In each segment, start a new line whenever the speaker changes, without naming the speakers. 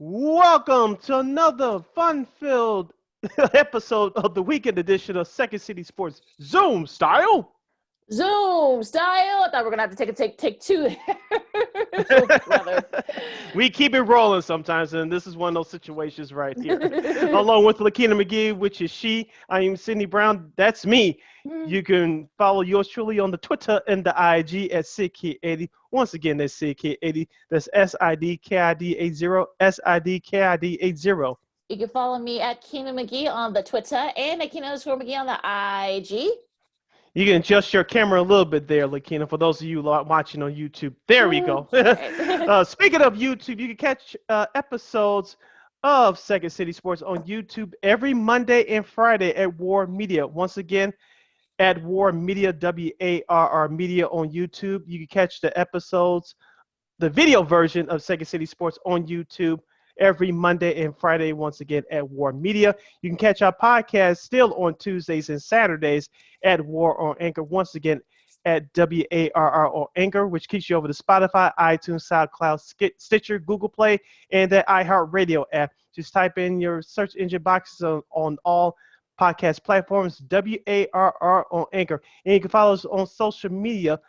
Welcome to another fun-filled episode of the weekend edition of Second City Sports Zoom Style.
Zoom style. I thought we were gonna have to take two there. Brother.
We keep it rolling sometimes, and this is one of those situations right here. Along with Lakeena McGee, which is she. I am Sydney Brown. That's me. You can follow yours truly on the Twitter and the IG at SidKid80. Once again, that's SidKid80. That's SIDKID80. SIDKID80.
You can follow me at Keena McGee on the Twitter and at Keena_McGee on the IG.
You can adjust your camera a little bit there, Lakeena, for those of you watching on YouTube. There we go. Speaking of YouTube, you can catch episodes of Second City Sports on YouTube every Monday and Friday at War Media. Once again, at War Media, WARR Media on YouTube. You can catch the episodes, the video version of Second City Sports on YouTube every Monday and Friday, once again, at War Media. You can catch our podcast still on Tuesdays and Saturdays at War on Anchor, once again, at WARR on Anchor, which keeps you over to Spotify, iTunes, SoundCloud, Stitcher, Google Play, and that iHeartRadio app. Just type in your search engine boxes on all podcast platforms, WARR on Anchor. And you can follow us on social media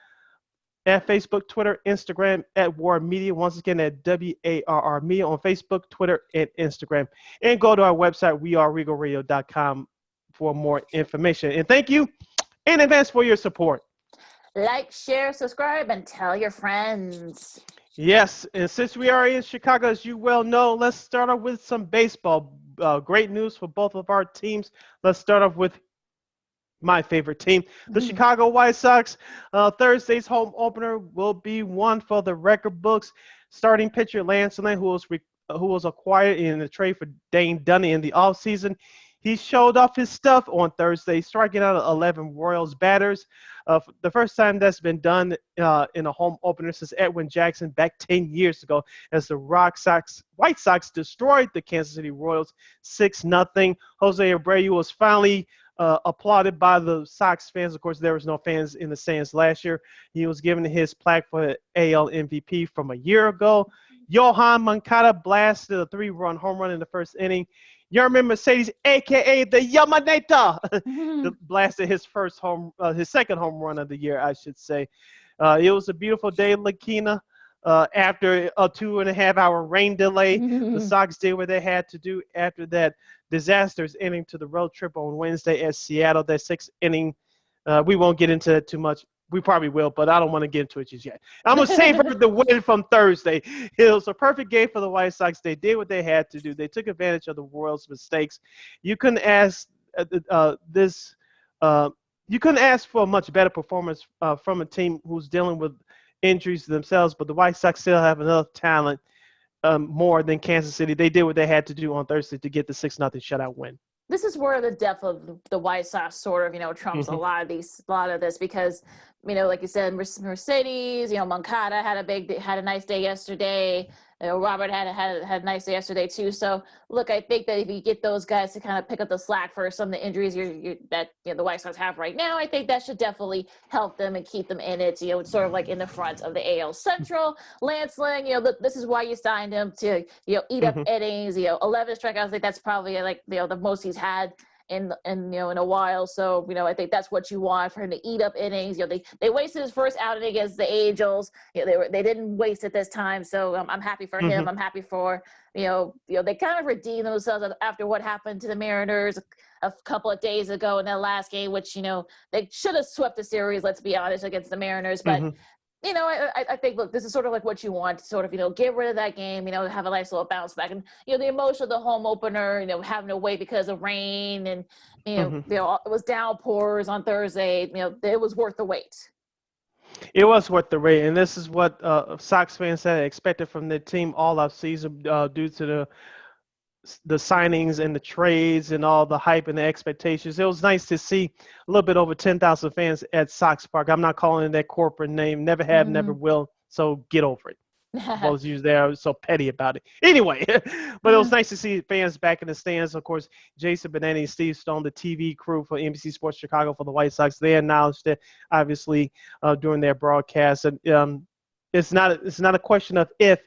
at Facebook, Twitter, Instagram, at War Media. Once again, at WARR Media on Facebook, Twitter, and Instagram. And go to our website, weareregalradio.com, for more information. And thank you in advance for your support.
Like, share, subscribe, and tell your friends.
Yes, and since we are in Chicago, as you well know, let's start off with some baseball. Great news for both of our teams. Let's start off with my favorite team, the Chicago White Sox. Thursday's home opener will be one for the record books. Starting pitcher Lance Lynn, who was acquired in the trade for Dane Dunning in the offseason, he showed off his stuff on Thursday, striking out 11 Royals batters. The first time that's been done in a home opener since Edwin Jackson back 10 years ago, as the White Sox destroyed the Kansas City Royals 6-0. Jose Abreu was finally applauded by the Sox fans. Of course, there was no fans in the stands last year. He was given his plaque for AL MVP from a year ago. Yohan Moncada blasted a 3-run home run in the first inning. Yermin Mercedes, a.k.a. the Yamaneta, blasted his second home run of the year, I should say. It was a beautiful day, Lakeena. After a 2.5-hour rain delay, the Sox did what they had to do after that disastrous inning to the road trip on Wednesday at Seattle. That sixth inning, we won't get into that too much. We probably will, but I don't want to get into it just yet. I'm going to savor the win from Thursday. It was a perfect game for the White Sox. They did what they had to do. They took advantage of the Royals' mistakes. You couldn't ask you couldn't ask for a much better performance from a team who's dealing with injuries themselves, but the White Sox still have enough talent more than Kansas City. They did what they had to do on Thursday to get the 6-0 shutout win.
This is where the depth of the White Sox sort of, trumps a lot of this because, like you said, Mercedes, Moncada had a nice day yesterday. Robert had a nice day yesterday too. So look, I think that if you get those guys to kind of pick up the slack for some of the injuries that the White Sox have right now, I think that should definitely help them and keep them in it. It's sort of like in the front of the AL Central. Lance Lynn, look, this is why you signed him to eat up innings. 11 strikeouts. I think that's probably like the most he's had in a while. So, I think that's what you want for him to eat up innings. They wasted his first outing against the Angels. They didn't waste it this time. So I'm happy for him. I'm happy for, they kind of redeemed themselves after what happened to the Mariners a couple of days ago in that last game, which, they should have swept the series, let's be honest, against the Mariners. But I think, look, this is sort of like what you want to sort of, get rid of that game, have a nice little bounce back. And, the emotion of the home opener, having to wait because of rain and, it was downpours on Thursday, it was worth the wait.
It was worth the wait. And this is what Sox fans had expected from their team all off season due to the signings and the trades and all the hype and the expectations. It was nice to see a little bit over 10,000 fans at Sox Park. I'm not calling it that corporate name. Never have, never will. So get over it. Those of you there are so petty about it. Anyway, but it was nice to see fans back in the stands. Of course, Jason Benetti and Steve Stone, the TV crew for NBC Sports Chicago for the White Sox, they announced it obviously during their broadcast. And it's not a question of if,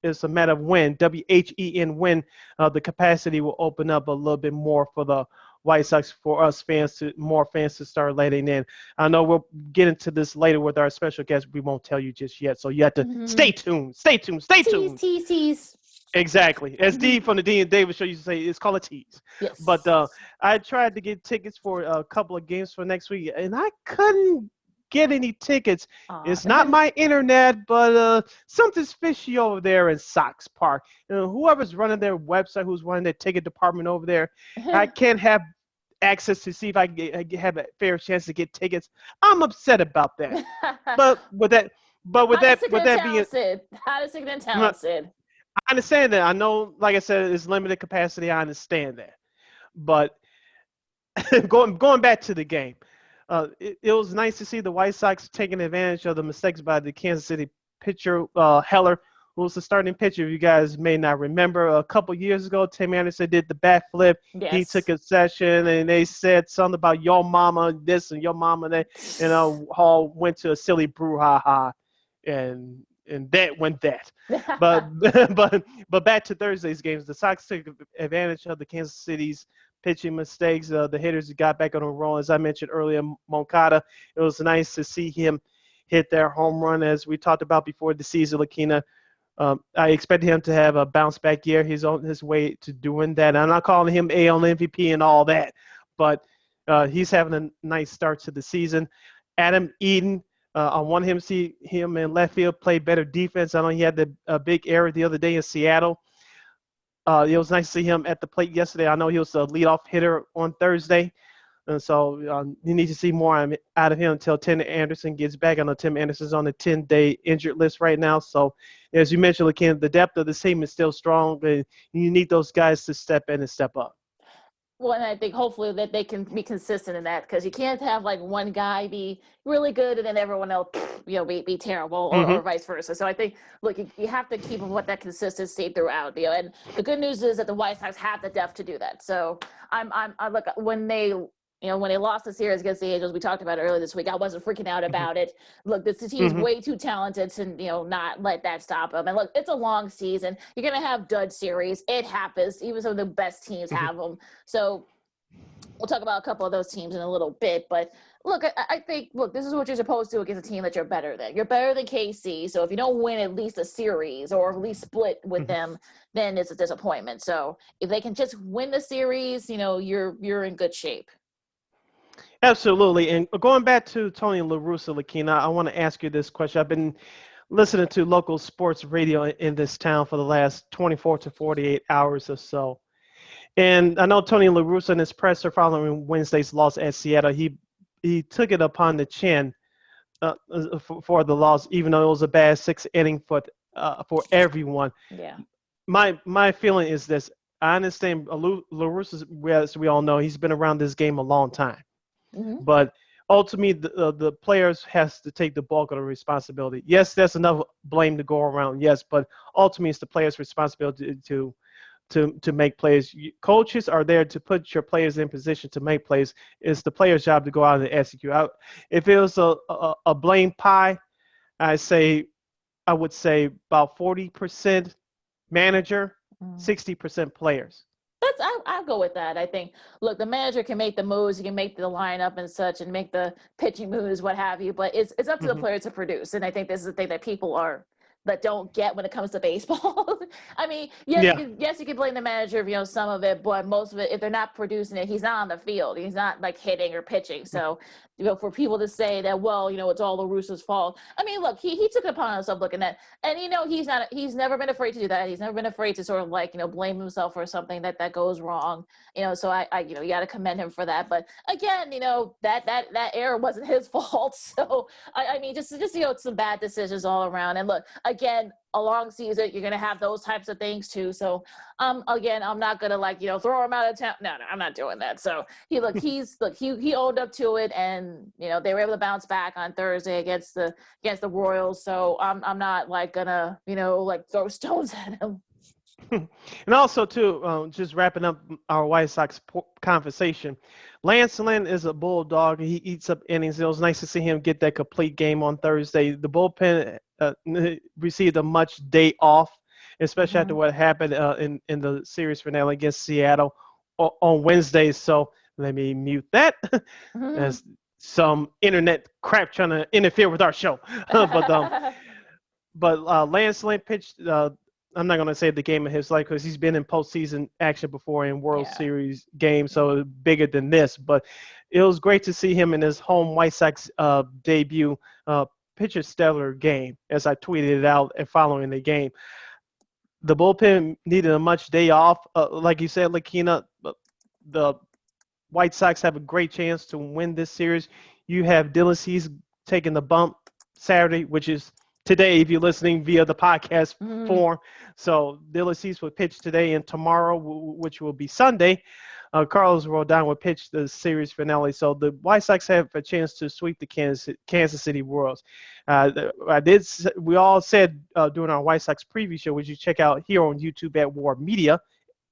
it's a matter of when, WHEN, when the capacity will open up a little bit more for the White Sox, for us fans more fans to start letting in. I know we'll get into this later with our special guest. We won't tell you just yet, so you have to stay tuned. Stay tuned. Stay tuned.
Tease.
Exactly. As D from the D and David show used to say, it's called a tease.
Yes.
But I tried to get tickets for a couple of games for next week, and I couldn't get any tickets. It's not my internet, but something's fishy over there in Sox Park. Whoever's running their website, who's running their ticket department over there, I can't have access to see if I have a fair chance to get tickets. I'm upset about that. But with that being
Sid. How to sick and talent, Sid.
I understand that. I know, like I said, it's limited capacity. I understand that. But going back to the game, it was nice to see the White Sox taking advantage of the mistakes by the Kansas City pitcher, Heller, who was the starting pitcher. You guys may not remember, a couple years ago, Tim Anderson did the backflip.
Yes.
He took a session, and they said something about your mama this and your mama that. Hall went to a silly brouhaha, and that went that. but back to Thursday's games, the Sox took advantage of the Kansas City's pitching mistakes. The hitters got back on a roll. As I mentioned earlier, Moncada, it was nice to see him hit their home run, as we talked about before the season. Lakeena, I expected him to have a bounce back year. He's on his way to doing that. I'm not calling him AL MVP and all that, but he's having a nice start to the season. Adam Eaton, I want him to see him in left field play better defense. I know he had a big error the other day in Seattle. It was nice to see him at the plate yesterday. I know he was the leadoff hitter on Thursday. And so you need to see more out of him until Tim Anderson gets back. I know Tim Anderson's on the 10-day injured list right now. So as you mentioned, Lakeena, the depth of the team is still strong, and you need those guys to step in and step up.
Well, and I think hopefully that they can be consistent in that, because you can't have like one guy be really good and then everyone else, be terrible, or vice versa. So I think, look, you have to keep with that consistency throughout. And the good news is that the White Sox have the depth to do that. So I look, when they lost the series against the Angels, we talked about it earlier this week, I wasn't freaking out about it. Look, this team's way too talented to, not let that stop them. And look, it's a long season. You're going to have dud series. It happens. Even some of the best teams have them. So we'll talk about a couple of those teams in a little bit. But look, I think, this is what you're supposed to do against a team that you're better than. You're better than KC. So if you don't win at least a series or at least split with them, then it's a disappointment. So if they can just win the series, you're in good shape.
Absolutely. And going back to Tony La Russa, Lakeena, I want to ask you this question. I've been listening to local sports radio in this town for the last 24 to 48 hours or so. And I know Tony La Russa, in his presser following Wednesday's loss at Seattle, he took it upon the chin for the loss, even though it was a bad sixth inning for everyone.
Yeah.
My feeling is this. I understand La Russa, as we all know, he's been around this game a long time. But ultimately, the players has to take the bulk of the responsibility. Yes, there's enough blame to go around. Yes, but ultimately, it's the players' responsibility to make plays. Coaches are there to put your players in position to make plays. It's the players' job to go out and execute. If it was a blame pie, I would say about 40% manager, 60% players.
I'll go with that. I think, look, the manager can make the moves, he can make the lineup and such, and make the pitching moves, what have you. But it's up to the player to produce. And I think this is the thing that people that don't get when it comes to baseball. I mean, yes, you can blame the manager of, some of it, but most of it, if they're not producing it, he's not on the field. He's not like hitting or pitching. So, for people to say that, it's all La Russa's fault. I mean, look, he took it upon himself looking at, and he's never been afraid to do that. He's never been afraid to sort of blame himself for something that goes wrong. So I you got to commend him for that. But again, that error wasn't his fault. So I mean, just some bad decisions all around. And look, again, a long season, you're going to have those types of things too. So, again, I'm not going to throw him out of town. No, I'm not doing that. So he owned up to it, and, they were able to bounce back on Thursday against the Royals. So I'm not gonna, throw stones at him.
And also, too, just wrapping up our White Sox conversation, Lance Lynn is a bulldog. He eats up innings. It was nice to see him get that complete game on Thursday. The bullpen received a much day off. especially after what happened in the series finale against Seattle on Wednesday. So let me mute that. As some internet crap trying to interfere with our show. but Lance Lynn pitched. I'm not going to say the game of his life because he's been in postseason action before in World Series games, so bigger than this. But it was great to see him in his home White Sox debut pitch a stellar game, as I tweeted it out and following the game. The bullpen needed a much day off. Like you said, Lakeena, the White Sox have a great chance to win this series. You have Dylan Cease taking the bump Saturday, which is today if you're listening via the podcast form. So Dylan Cease will pitch today and tomorrow, which will be Sunday. Carlos Rodon will pitch the series finale. So the White Sox have a chance to sweep the Kansas City Royals. We all said during our White Sox preview show, which you check out here on YouTube at War Media,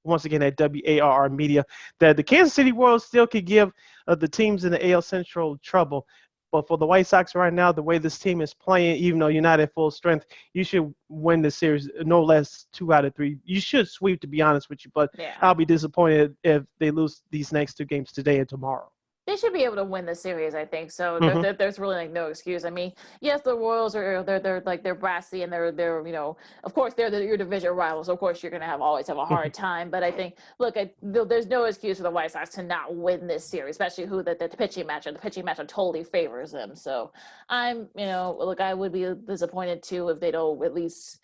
once again at WARR Media, that the Kansas City Royals still could give the teams in the AL Central trouble. But for the White Sox right now, the way this team is playing, even though you're not at full strength, you should win the series no less 2 out of 3. You should sweep, to be honest with you, but I'll be disappointed if they lose these next 2 games today and tomorrow.
They should be able to win the series, I think. So there's really like no excuse. I mean, yes, the Royals they're brassy and they're of course they're your division rivals. Of course, you're gonna always have a hard time. But I think there's no excuse for the White Sox to not win this series, especially the pitching matchup. The pitching matchup totally favors them. So I would be disappointed too if they don't at least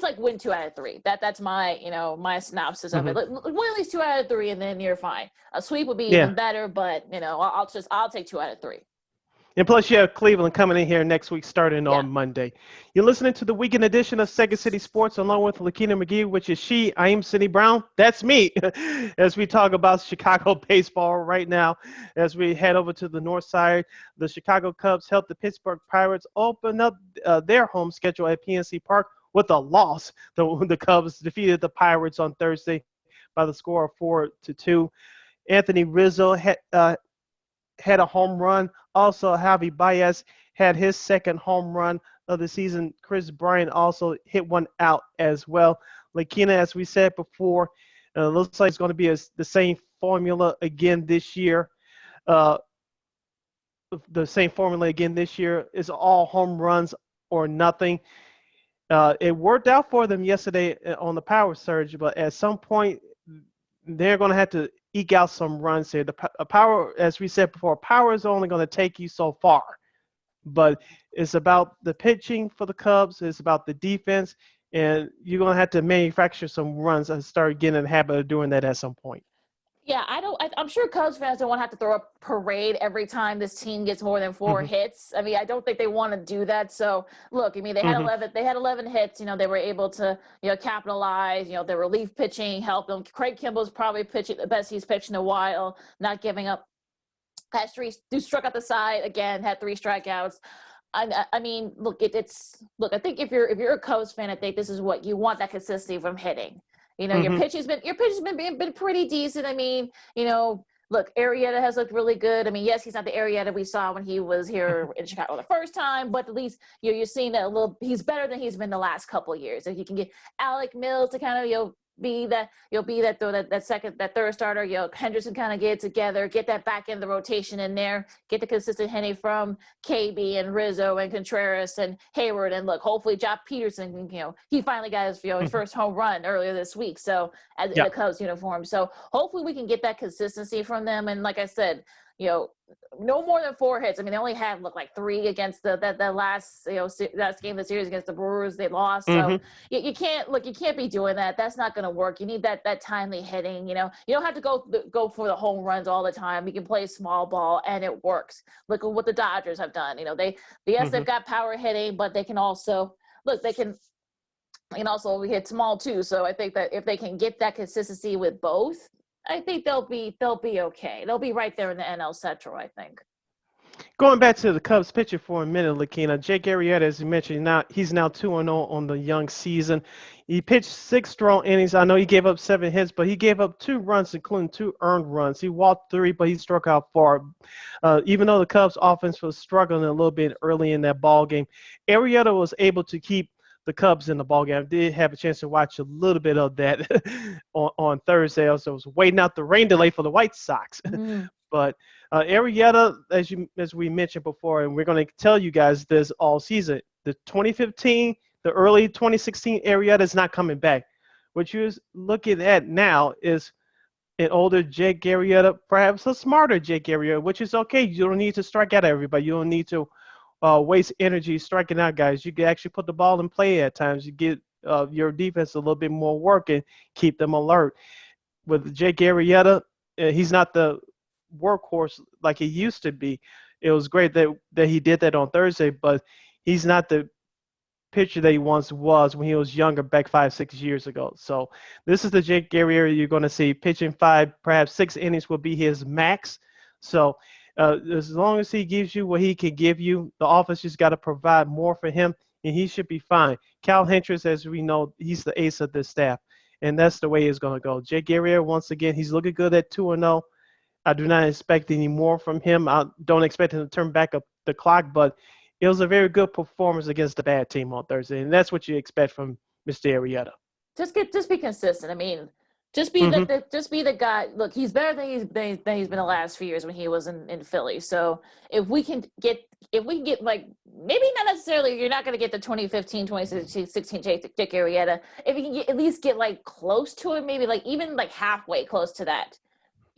like win 2 out of 3. That's my my synopsis of it. Like, win at least 2 out of 3 and then you're fine. A sweep would be even better, but I'll take 2 out of 3.
And plus you have Cleveland coming in here next week starting on Monday. You're listening to the weekend edition of Second City Sports along with Lakeena McGee, which is she. I am Cindy Brown. That's me. As we talk about Chicago baseball right now, as we head over to the north side, the Chicago Cubs helped the Pittsburgh Pirates open up their home schedule at PNC Park with a loss. The Cubs defeated the Pirates on Thursday by the score of 4-2. Anthony Rizzo had a home run. Also, Javi Baez had his second home run of the season. Chris Bryant also hit one out as well. Lakeena, as we said before, looks like it's going to be the same formula again this year. The same formula again this year is all home runs or nothing. It worked out for them yesterday on the power surge, but at some point they're going to have to eke out some runs here. The power, as we said before, power is only going to take you so far. But it's about the pitching for the Cubs. It's about the defense, and you're going to have to manufacture some runs and start getting in the habit of doing that at some point.
Yeah, I'm sure Cubs fans don't want to have to throw a parade every time this team gets more than 4 hits. I mean, I don't think they want to do that. So, look, I mean, they had 11 hits. They were able to, capitalize. Their relief pitching helped them. Craig Kimball's probably pitching the best he's pitched in a while, not giving up. Struck out the side again, had 3 strikeouts. I mean, look, I think if you're a Cubs fan, I think this is what you want, that consistency from hitting. Your pitching's been pretty decent. I mean, look, Arrieta has looked really good. I mean, yes, he's not the Arrieta we saw when he was here in Chicago the first time, but at least you're seeing that he's better than he's been the last couple of years. If you can get Alec Mills to kind of be that third starter, Henderson kind of get it together, get that back in the rotation in there, get the consistent hitting from KB and Rizzo and Contreras and Hayward, and look, hopefully Josh Peterson, he finally got his first home run earlier this week, so in the Cubs uniform. So hopefully we can get that consistency from them, and like I said, no more than 4 hits. I mean, they only had 3 against the last last game of the series against the Brewers. They lost, so you can't be doing that. That's not going to work. You need that timely hitting. You don't have to go for the home runs all the time. You can play small ball and it works. Look at what the Dodgers have done. They've got power hitting, but they can also also hit small too. So I think that if they can get that consistency with both, I think they'll be okay. They'll be right there in the NL Central, I think.
Going back to the Cubs pitcher for a minute, Lakeena, Jake Arrieta, as you mentioned, he's now 2-0 on the young season. He pitched 6 strong innings. I know he gave up 7 hits, but he gave up 2 runs, including 2 earned runs. He walked 3, but he struck out 4. Even though the Cubs offense was struggling a little bit early in that ball game, Arrieta was able to keep the Cubs in the ballgame. I did have a chance to watch a little bit of that on Thursday. I was waiting out the rain delay for the White Sox.
Mm.
But Arrieta, as we mentioned before, and we're going to tell you guys this all season, the 2015, the early 2016 Arrieta is not coming back. What you're looking at now is an older Jake Arrieta, perhaps a smarter Jake Arrieta, which is okay. You don't need to strike out everybody. You don't need to waste energy striking out guys. You can actually put the ball in play at times. You get your defense a little bit more work and keep them alert. With Jake Arrieta, he's not the workhorse like he used to be. It was great that he did that on Thursday, but he's not the pitcher that he once was when he was younger back 5-6 years ago. So this is the Jake Arrieta you're going to see pitching 5, perhaps 6 innings will be his max. So as long as he gives you what he can give you, the offense just got to provide more for him, and he should be fine. Cal Hendricks, as we know, he's the ace of this staff, and that's the way it's going to go. Jake Arrieta, once again, he's looking good at 2-0. I do not expect any more from him. I don't expect him to turn back up the clock, but it was a very good performance against a bad team on Thursday, and that's what you expect from Mr. Arrieta.
Just be consistent. I mean, just be the guy. Look, he's better than he's been the last few years when he was in Philly. So if we can get like, maybe not necessarily, you're not going to get the 2015, 2016 Jake Arrieta. If you can at least get like close to it, maybe like even like halfway close to that,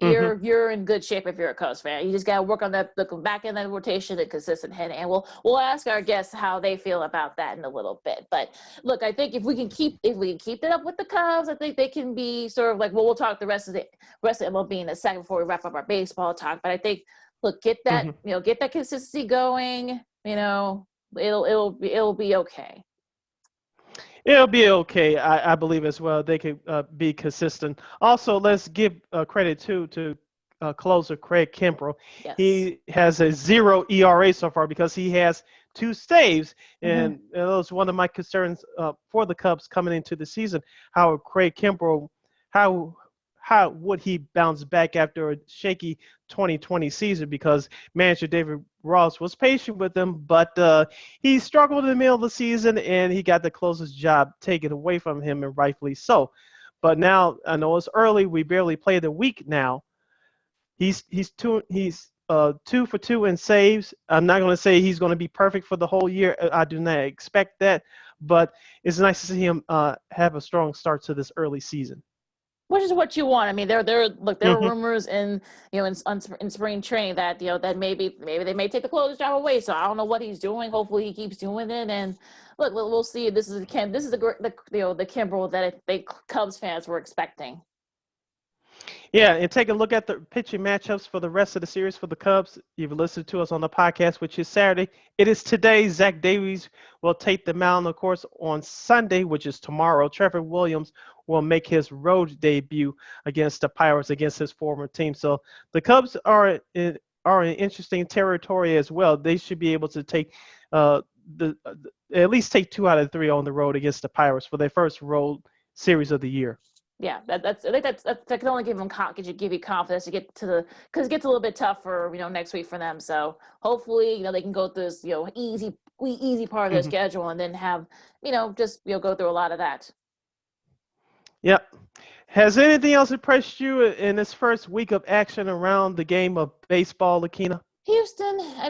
you're in good shape if you're a Cubs fan. You just got to work on that, looking back in that rotation, the consistent hitting, and we'll ask our guests how they feel about that in a little bit. But look, I think if we can keep it up with the Cubs, I think they can be sort of like, well, we'll talk the rest of MLB in a second before we wrap up our baseball talk. But I think, look, get that get that consistency going. It'll be okay.
It'll be okay, I believe as well. They could be consistent. Also, let's give credit to closer Craig Kimbrell.
Yes.
He has a 0 ERA so far because he has 2 saves, and that was one of my concerns for the Cubs coming into the season. How Craig Kimbrell, how would he bounce back after a shaky 2020 season? Because manager David Ross was patient with him, but he struggled in the middle of the season, and he got the closest job taken away from him, and rightfully so. But now, I know it's early. We barely played a week now. He's 2 for 2 in saves. I'm not going to say he's going to be perfect for the whole year. I do not expect that, but it's nice to see him have a strong start to this early season.
Which is what you want. I mean, there are rumors in spring training that that maybe they may take the closest job away. So I don't know what he's doing. Hopefully he keeps doing it. And look, we'll see. This is the Kimbrell that I think Cubs fans were expecting.
Yeah, and take a look at the pitching matchups for the rest of the series for the Cubs. You've listened to us on the podcast, which is Saturday. It is today. Zach Davies will take the mound, of course, on Sunday, which is tomorrow. Trevor Williams will make his road debut against the Pirates, against his former team. So the Cubs are in interesting territory as well. They should be able to take at least take 2 out of 3 on the road against the Pirates for their first road series of the year.
Yeah, that can only give you confidence to get to because it gets a little bit tougher, next week for them. So hopefully, they can go through this, easy part of their schedule and then have, just go through a lot of that.
Yep. Has anything else impressed you in this first week of action around the game of baseball, Lakeena?
Houston, I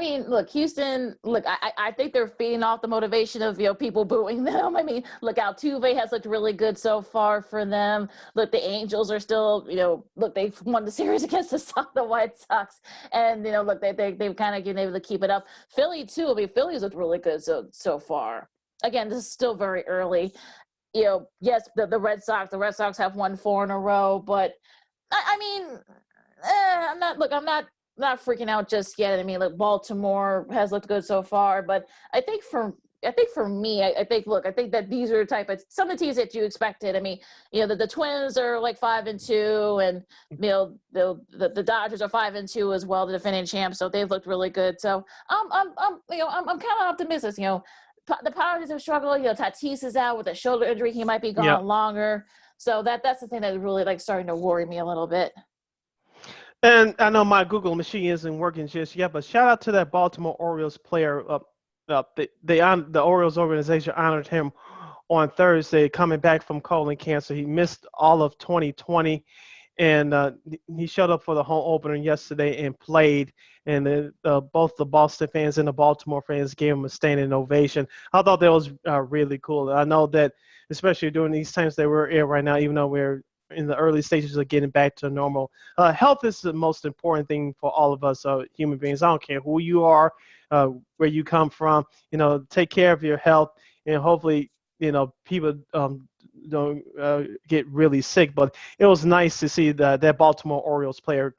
think they're feeding off the motivation of, people booing them. I mean, look, Altuve has looked really good so far for them. Look, the Angels are still, they've won the series against the White Sox. And, they've kind of been able to keep it up. Philly, too. I mean, Philly's looked really good so far. Again, this is still very early. Yes, the Red Sox have won 4 in a row, but I'm not freaking out just yet. I mean, Baltimore has looked good so far, but I think for me, I think that these are some of the teams that you expected. I mean, the Twins are like 5-2, and the Dodgers are 5-2 as well, the defending champs. So they've looked really good. So I'm kind of optimistic. The Padres have struggled. Tatis is out with a shoulder injury; he might be gone longer. So that's the thing that is really starting to worry me a little bit.
And I know my Google machine isn't working just yet, but shout out to that Baltimore Orioles player. The Orioles organization honored him on Thursday, coming back from colon cancer. He missed all of 2020, and he showed up for the home opener yesterday and played. And both the Boston fans and the Baltimore fans gave him a standing ovation. I thought that was really cool. I know that, especially during these times that we're in right now, even though we're in the early stages of getting back to normal, health is the most important thing for all of us human beings. I don't care who you are, where you come from. Take care of your health, and hopefully, people don't get really sick. But it was nice to see that Baltimore Orioles player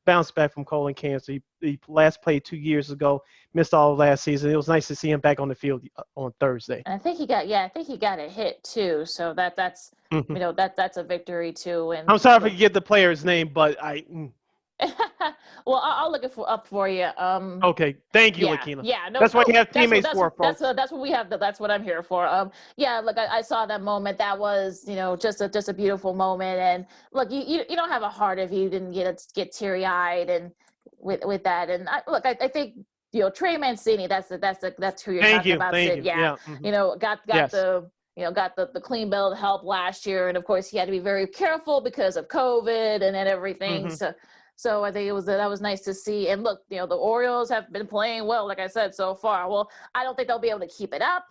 bounce back from colon cancer. He last played 2 years ago, missed all of last season. It was nice to see him back on the field on Thursday.
And I think he got a hit too. So that's that's a victory too. And
I'm sorry if I forget the player's name, but
well, I'll look it up for you.
Okay, thank you,
yeah,
Lakeena.
yeah. No,
that's what you have teammates for, folks.
That's what we have. That's what I'm here for. Yeah. Look, I saw that moment. That was, just a beautiful moment. And look, you don't have a heart if you didn't get teary eyed and with that. And I think Trey Mancini. That's who you're talking about. Sid. Yeah. Got
yes.
got the clean bill of health last year, and of course he had to be very careful because of COVID and everything. So I think that was nice to see. And look, the Orioles have been playing well, like I said, so far. Well, I don't think they'll be able to keep it up,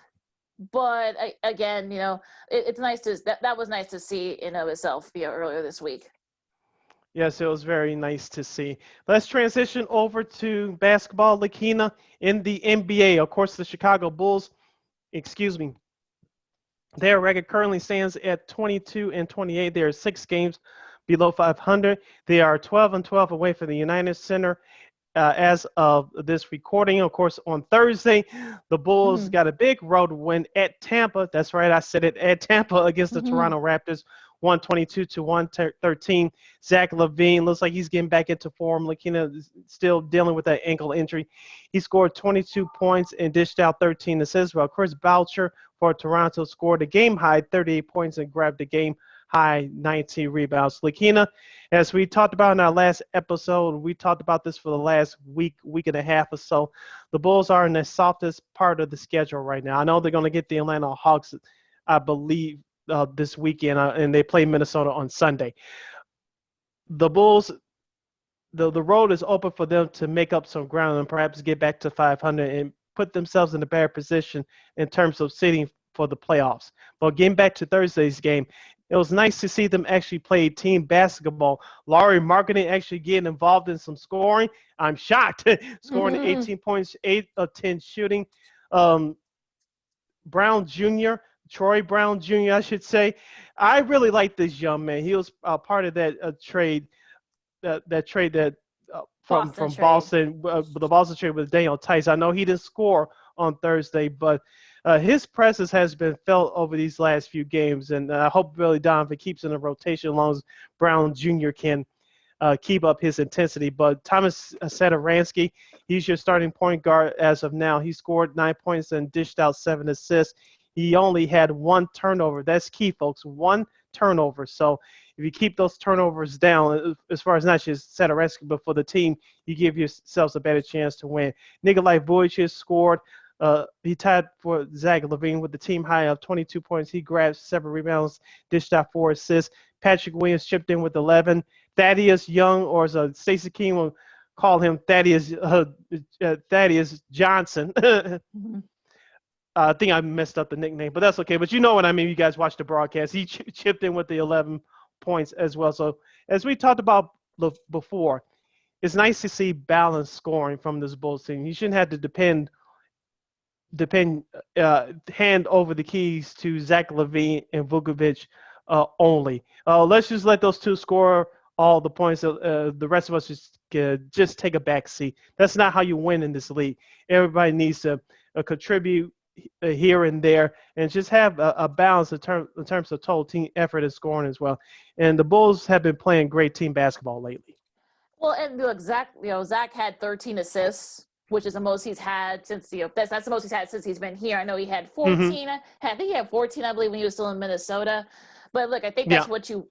but again, it's nice that was nice to see in of itself earlier this week.
Yes, it was very nice to see. Let's transition over to basketball, Lakeena, in the NBA. Of course, the Chicago Bulls, their record currently stands at 22-28. There are 6 games below 500. They are 12-12 away from the United Center as of this recording. Of course, on Thursday, the Bulls got a big road win at Tampa. That's right, I said it, at Tampa against the Toronto Raptors, 122-113. Zach LaVine looks like he's getting back into form. Lakeena is still dealing with that ankle injury. He scored 22 points and dished out 13 assists, while Chris Boucher for Toronto scored a game-high 38 points and grabbed the game-high 19 rebounds. Lakeena, as we talked about in our last episode, we talked about this for the last week and a half or so. The Bulls are in the softest part of the schedule right now. I know they're going to get the Atlanta Hawks, I believe, this weekend, and they play Minnesota on Sunday. The Bulls, the road is open for them to make up some ground and perhaps get back to 500 and put themselves in a better position in terms of sitting for the playoffs. But getting back to Thursday's game, it was nice to see them actually play team basketball. Lauri Markkanen actually getting involved in some scoring. I'm shocked. Scoring 18 points, 8 of 10 shooting. Brown Jr., Troy Brown Jr., I should say. I really like this young man. He was part of that trade, that trade that from Boston, the Boston trade with Daniel Tice. I know he didn't score on Thursday, but his presence has been felt over these last few games, and I hope Billy Donovan keeps in the rotation as long as Brown Jr. can keep up his intensity. But Thomas Satoransky, he's your starting point guard as of now. He scored 9 points and dished out 7 assists. He only had 1 turnover. That's key, folks, 1 turnover. So if you keep those turnovers down, as far as not just Satoransky, but for the team, you give yourselves a better chance to win. Nikolai Vujicic scored. He tied for Zach LaVine with the team high of 22 points. He grabbed 7 rebounds, dished out 4 assists. Patrick Williams chipped in with 11. Thaddeus Young, or as Stacey King will call him, Thaddeus Johnson. I think I messed up the nickname, but that's okay. But you know what I mean. You guys watched the broadcast. He chipped in with the 11 points as well. So as we talked about before, it's nice to see balanced scoring from this Bulls team. You shouldn't have to hand over the keys to Zach LaVine and Vukovic only. Let's just let those two score all the points. The rest of us just take a back seat. That's not how you win in this league. Everybody needs to contribute here and there and just have a balance in terms of total team effort and scoring as well. And the Bulls have been playing great team basketball lately.
Well, and look, Zach had 13 assists, which is the most he's had since that's the most he's had since he's been here. I know he had 14. I think he had 14, I believe, when he was still in Minnesota. But look, I think that's what you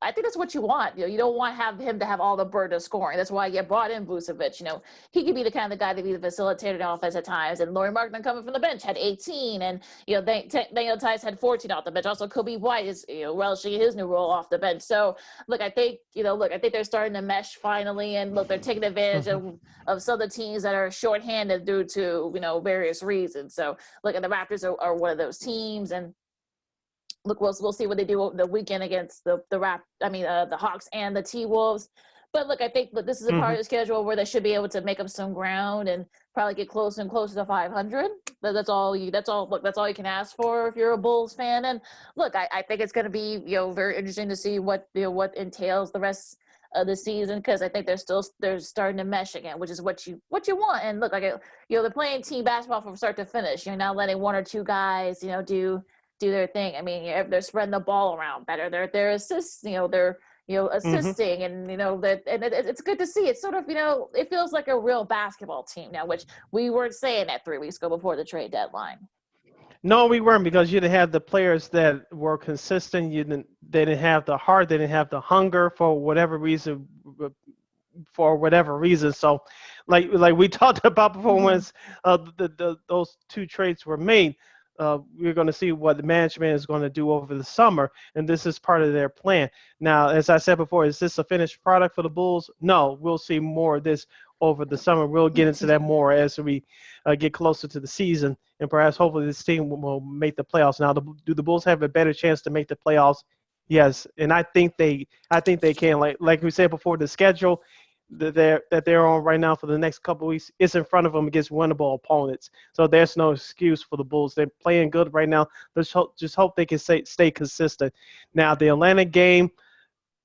want. You don't want him to have all the burden of scoring. That's why you brought in Vucevic. He could be the kind of guy to be the facilitator in offense at times. And Lauri Markkanen coming from the bench had 18, and Daniel Tice had 14 off the bench. Also, Kobe White is relishing his new role off the bench. So look, I think they're starting to mesh finally, and look, they're taking advantage of some of the teams that are shorthanded due to various reasons. So look, and the Raptors are one of those teams, and look, we'll see what they do the weekend against the Hawks and the T-Wolves. But look, I think this is a part of the schedule where they should be able to make up some ground and probably get closer and closer to 500. That's all you can ask for if you're a Bulls fan. And look, I think it's going to be very interesting to see what entails the rest of the season, because I think they're starting to mesh again, which is what you want. And look, they're playing team basketball from start to finish. You're not letting one or two guys do their thing. I mean, they're spreading the ball around better. They're assisting, assisting, and it's good to see. It's sort of it feels like a real basketball team now, which we weren't saying that 3 weeks ago before the trade deadline.
No, we weren't, because you didn't have the players that were consistent. They didn't have the heart. They didn't have the hunger for whatever reason. So, like we talked about before, once those two trades were made, we're going to see what the management is going to do over the summer, and this is part of their plan. Now, as I said before, is this a finished product for the Bulls? No, we'll see more of this over the summer. We'll get into that more as we get closer to the season, and perhaps hopefully this team will make the playoffs. Now, do the Bulls have a better chance to make the playoffs? Yes, and I think they can. Like we said before, the schedule that they're on right now for the next couple of weeks is in front of them against winnable opponents. So there's no excuse for the Bulls. They're playing good right now. Just hope they can stay consistent. Now, the Atlanta game,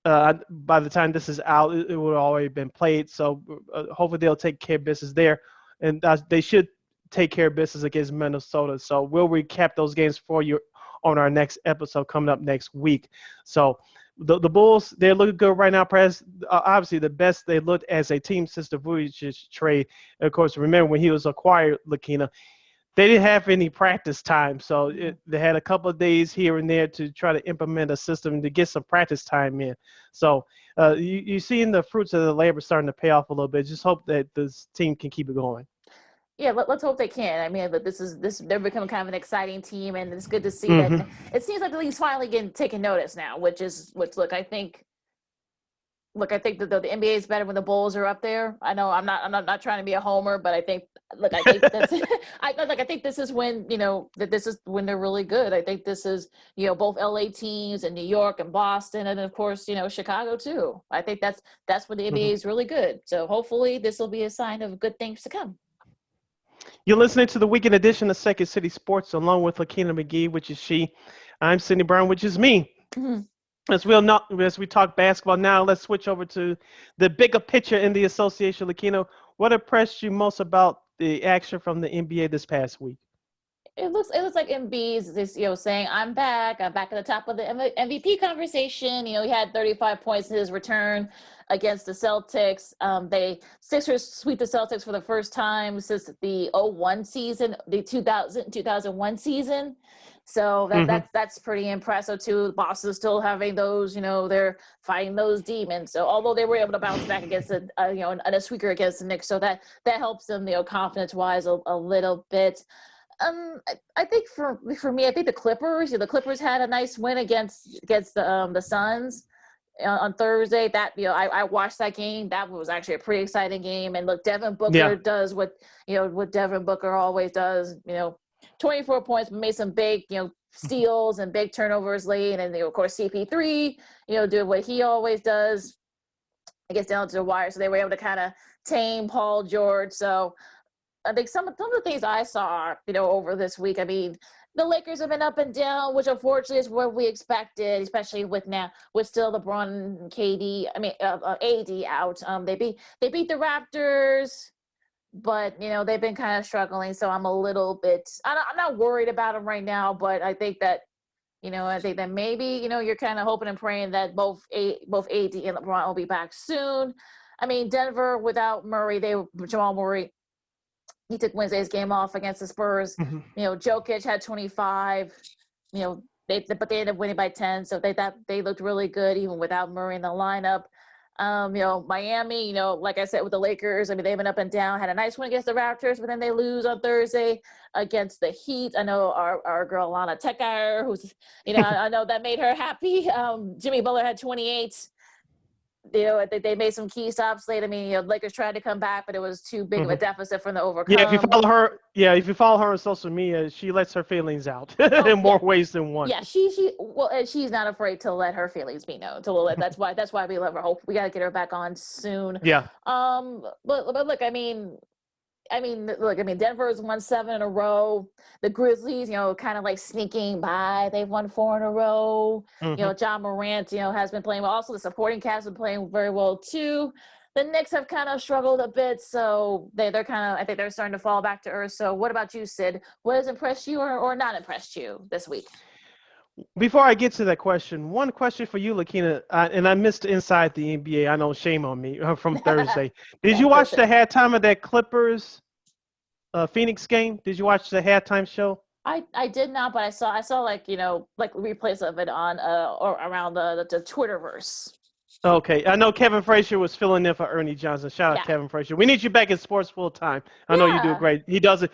by the time this is out, it would have already been played. So hopefully they'll take care of business there. And they should take care of business against Minnesota. So we'll recap those games for you on our next episode coming up next week. So the Bulls, they're looking good right now. Perhaps, obviously, the best they looked as a team since the Vucevic trade. And of course, remember when he was acquired, Lakeena, they didn't have any practice time. So they had a couple of days here and there to try to implement a system to get some practice time in. So you're seeing the fruits of the labor starting to pay off a little bit. Just hope that this team can keep it going.
Yeah, let's hope they can. I mean, but they're becoming kind of an exciting team, and it's good to see that it seems like the league's finally taking notice now, which I think that the NBA is better when the Bulls are up there. I know I'm not trying to be a homer, but I think that's I think this is when that this is when they're really good. I think this is both LA teams and New York and Boston, and of course Chicago too. I think that's when the NBA is really good. So hopefully this will be a sign of good things to come.
You're listening to the weekend edition of Second City Sports, along with Lakeena McGee, which is she. I'm Sidney Brown, which is me. As we talk basketball now, let's switch over to the bigger picture in the association. Lakeena, what impressed you most about the action from the NBA this past week?
It looks like Embiid is saying, I'm back at the top of the MVP conversation. He had 35 points in his return against the Celtics. Sixers sweep the Celtics for the first time since the 2001 season, the 2001 season. So that's pretty impressive too. Boston is still having those, they're fighting those demons. So although they were able to bounce back against a squeaker against the Knicks, so that helps them, confidence wise a little bit. I think for me, I think the Clippers had a nice win against the Suns on Thursday. That I watched that game. That was actually a pretty exciting game. And look, Devin Booker does what Devin Booker always does. 24 points, but made some big steals and big turnovers late. And of course CP3 did what he always does. I guess down to the wire. So they were able to kind of tame Paul George. So I think some of the things I saw, over this week, I mean, the Lakers have been up and down, which unfortunately is what we expected, especially with still LeBron and AD out. They beat the Raptors, but they've been kind of struggling. So I'm a little bit, I'm not worried about them right now, but I think that maybe you're kind of hoping and praying that both AD and LeBron will be back soon. I mean, Denver without Jamal Murray. He took Wednesday's game off against the Spurs. Jokic had 25. but they ended up winning by 10. So they looked really good even without Murray in the lineup. Miami, like I said with the Lakers, I mean, they've been up and down, had a nice win against the Raptors, but then they lose on Thursday against the Heat. I know our girl Lana Techire, who's, I know that made her happy. Jimmy Butler had 28. They made some key stops late. I mean, Lakers tried to come back, but it was too big of a deficit for them to overcome.
Yeah, if you follow her on social media, she lets her feelings out in more ways than one.
Yeah, she's not afraid to let her feelings be known. That's why we love her. Hope we got to get her back on soon.
Yeah.
But look, Denver's won 7 in a row. The Grizzlies, kind of like sneaking by. They've won 4 in a row. John Morant, has been playing well. Also, the supporting cast has been playing very well too. The Knicks have kind of struggled a bit, so they're kind of, I think they're starting to fall back to earth. So what about you, Sid? What has impressed you or not impressed you this week?
Before I get to that question, one question for you, Lakeena, and I missed Inside the NBA. I know, shame on me, from Thursday. Did you watch the halftime of that Clippers Phoenix game? Did you watch the halftime show?
I did not, but I saw like replays of it on or around the Twitterverse.
Okay, I know Kevin Frazier was filling in for Ernie Johnson. Shout out Kevin Frazier. We need you back in sports full time. I know you do great. He does a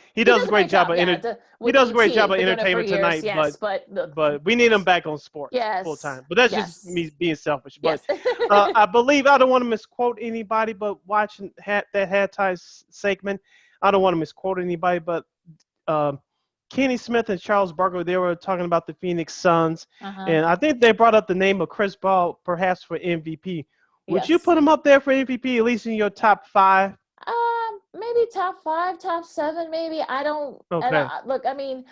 great job of entertainment tonight.
Yes,
but we need him back on sports full time. But that's just me being selfish. But I believe, I don't want to misquote anybody, but watching that halftime segment, I don't want to misquote anybody, but Kenny Smith and Charles Barkley, they were talking about the Phoenix Suns, and I think they brought up the name of Chris Paul, perhaps for MVP. Would you put him up there for MVP, at least in your top 5?
Maybe top 5, top 7, maybe. I don't. Okay. Look, I mean,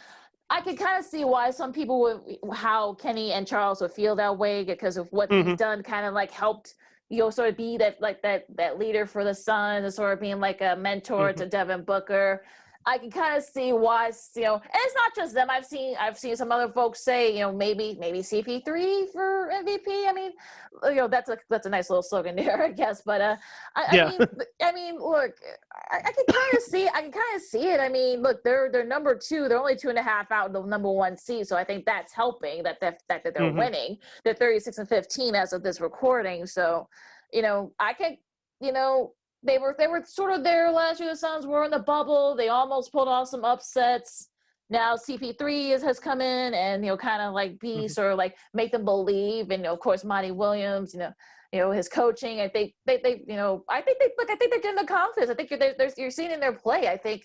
I can kind of see why some people how Kenny and Charles would feel that way because of what he's done, kind of like helped. Sort of be that leader for the Suns, and sort of being like a mentor to Devin Booker. I can kind of see why, and it's not just them. I've seen some other folks say, maybe CP3 for MVP. I mean, that's a nice little slogan there, I guess. But I mean, look, I can kind of see. I can kind of see it. I mean, look, they're number 2. They're only 2.5 out of the number 1 seed. So I think that's helping that they're winning. They're 36-15 as of this recording. So, I can, They were sort of there last year. The Suns were in the bubble. They almost pulled off some upsets. Now CP3 has come in and kind of like be sort of like make them believe. And of course Monty Williams, his coaching. I think I think they're getting the confidence. I think you're seeing in their play. I think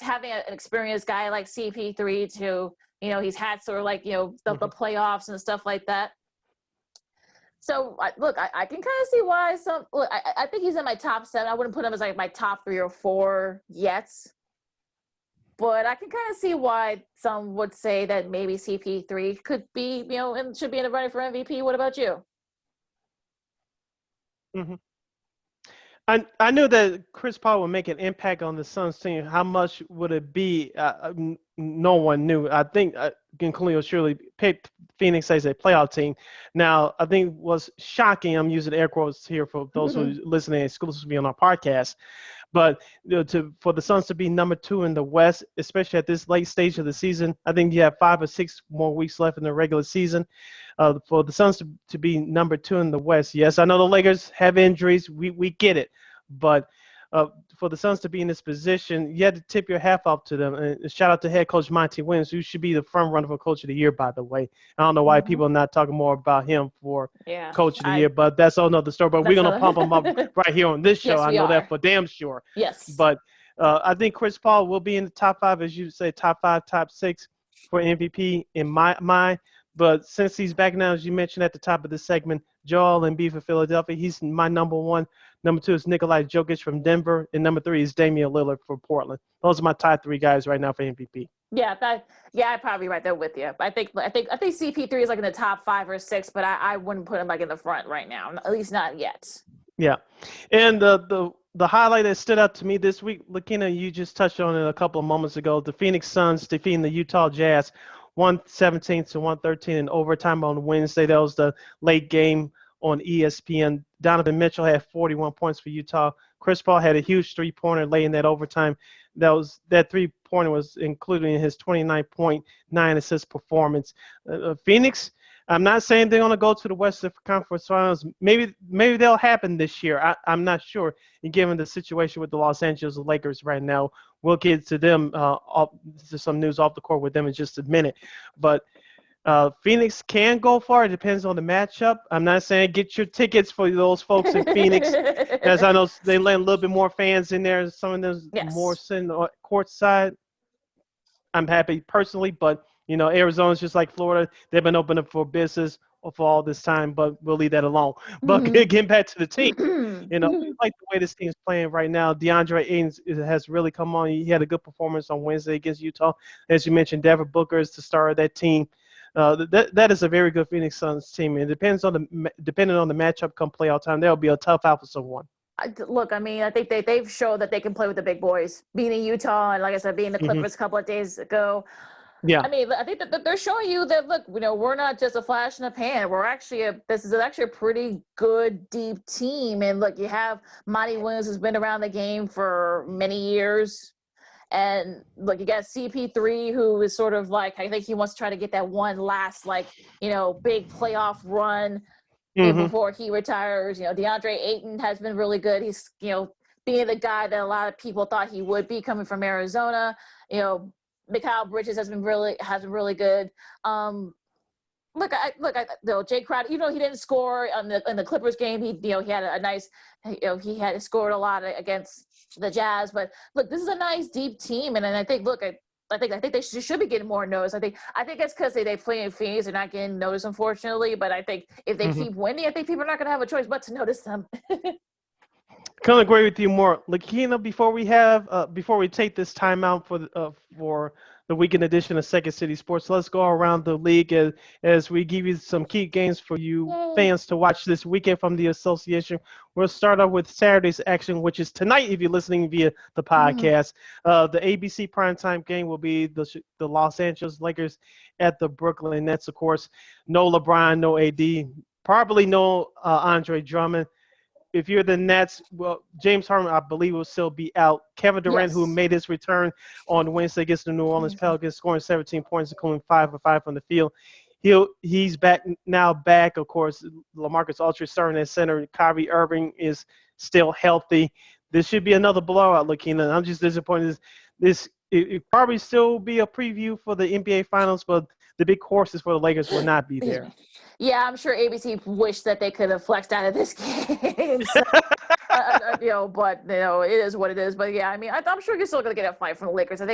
having an experienced guy like CP3 to he's had sort of like the playoffs and stuff like that. So, I can kind of see why I think he's in my top 7. I wouldn't put him as like my top 3 or 4 yet. But I can kind of see why some would say that maybe CP3 could be, and should be in the running for MVP. What about you?
I knew that Chris Paul would make an impact on the Suns team. How much would it be? No one knew. I think Khalil surely picked Phoenix as a playoff team. Now, I think what's shocking, I'm using air quotes here for those who are listening exclusively on our podcast, but for the Suns to be number 2 in the West, especially at this late stage of the season, I think you have 5 or 6 more weeks left in the regular season. For the Suns to be number 2 in the West, yes, I know the Lakers have injuries. We get it, but for the Suns to be in this position, you had to tip your hat off to them. And shout out to head coach Monty Williams, who should be the front runner for Coach of the Year, by the way. I don't know why people are not talking more about him for Coach of the Year, but that's another story. But we're going to pump him up right here on this show. Yes, I know that for damn sure.
Yes.
But I think Chris Paul will be in the top 5, as you say, top 5, top 6 for MVP in my mind. But since he's back now, as you mentioned at the top of the segment, Joel Embiid for Philadelphia, he's my number 1. Number 2 is Nikola Jokic from Denver, and number 3 is Damian Lillard for Portland. Those are my top 3 guys right now for MVP.
Yeah, I'd probably be right there with you. I think CP3 is like in the top 5 or 6, but I wouldn't put him like in the front right now, at least not yet.
Yeah, and the highlight that stood out to me this week, Lakeena, you just touched on it a couple of moments ago. The Phoenix Suns defeating the Utah Jazz 117-113 in overtime on Wednesday. That was the late game on ESPN. Donovan Mitchell had 41 points for Utah. Chris Paul had a huge 3-pointer late in that overtime. that 3-pointer was included in his 29.9 assist performance. Phoenix, I'm not saying they're going to go to the Western Conference Finals. Maybe they'll happen this year. I'm not sure. And given the situation with the Los Angeles Lakers right now, we'll get to them. To some news off the court with them in just a minute. But Phoenix can go far. It depends on the matchup. I'm not saying get your tickets for those folks in Phoenix, as I know they let a little bit more fans in there. Some of them more sitting courtside. I'm happy personally, but Arizona's just like Florida. They've been open up for business for all this time, but we'll leave that alone. But getting back to the team, I like the way this team's playing right now. DeAndre Ayton has really come on. He had a good performance on Wednesday against Utah. As you mentioned, Devin Booker is the star of that team. That is a very good Phoenix Suns team. It depending on the matchup come playoff time, that'll be a tough out for someone.
Look, I mean, I think they've showed that they can play with the big boys. Being in Utah and, like I said, being the Clippers a couple of days ago.
Yeah.
I mean, I think that they're showing you that, look, we're not just a flash in the pan. This is actually a pretty good, deep team. And look, you have Monty Williams, who's been around the game for many years. And look, you got CP3, who is sort of like, I think he wants to try to get that one last, big playoff run before he retires. DeAndre Ayton has been really good. He's, being the guy that a lot of people thought he would be coming from Arizona. Mikal Bridges has been really good. Jay Crowder, he didn't score in the Clippers game. He had a nice, he had scored a lot against the Jazz. But look, this is a nice deep team, and I think I think they should be getting more notice. I think it's because they play in Phoenix. They're not getting noticed, unfortunately. But I think if they keep winning, I think people are not going to have a choice but to notice them.
Couldn't agree with you more, Lakeena. Before we take this time out for the weekend edition of Second City Sports, let's go around the league as we give you some key games for you fans to watch this weekend from the association. We'll start off with Saturday's action, which is tonight if you're listening via the podcast. The ABC primetime game will be the Los Angeles Lakers at the Brooklyn Nets. Of course, no LeBron, no AD, probably no Andre Drummond. If you're the Nets, well, James Harden, I believe, will still be out. Kevin Durant, who made his return on Wednesday against the New Orleans Pelicans, scoring 17 points, including 5 for 5 from the field. He's back. Of course, LaMarcus Aldridge starting at center. Kyrie Irving is still healthy. This should be another blowout, Lakeena. I'm just disappointed. It probably still be a preview for the NBA Finals, but the big horses for the Lakers will not be there.
Yeah, I'm sure ABC wished that they could have flexed out of this game. So, but it is what it is. But yeah, I mean, I'm sure you're still going to get a fight from the Lakers. I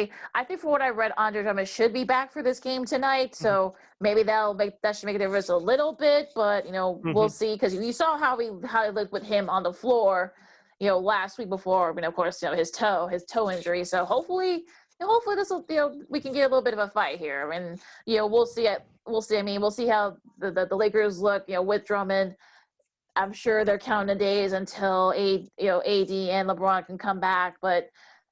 think from what I read, Andre Drummond should be back for this game tonight. So maybe that should make a difference a little bit. But we'll see, because you saw how he looked with him on the floor, last week before. Of course, his toe injury. So hopefully this will, we can get a little bit of a fight here, and we'll see it. We'll see. I mean, we'll see how the Lakers look, with Drummond. I'm sure they're counting the days until AD and LeBron can come back, but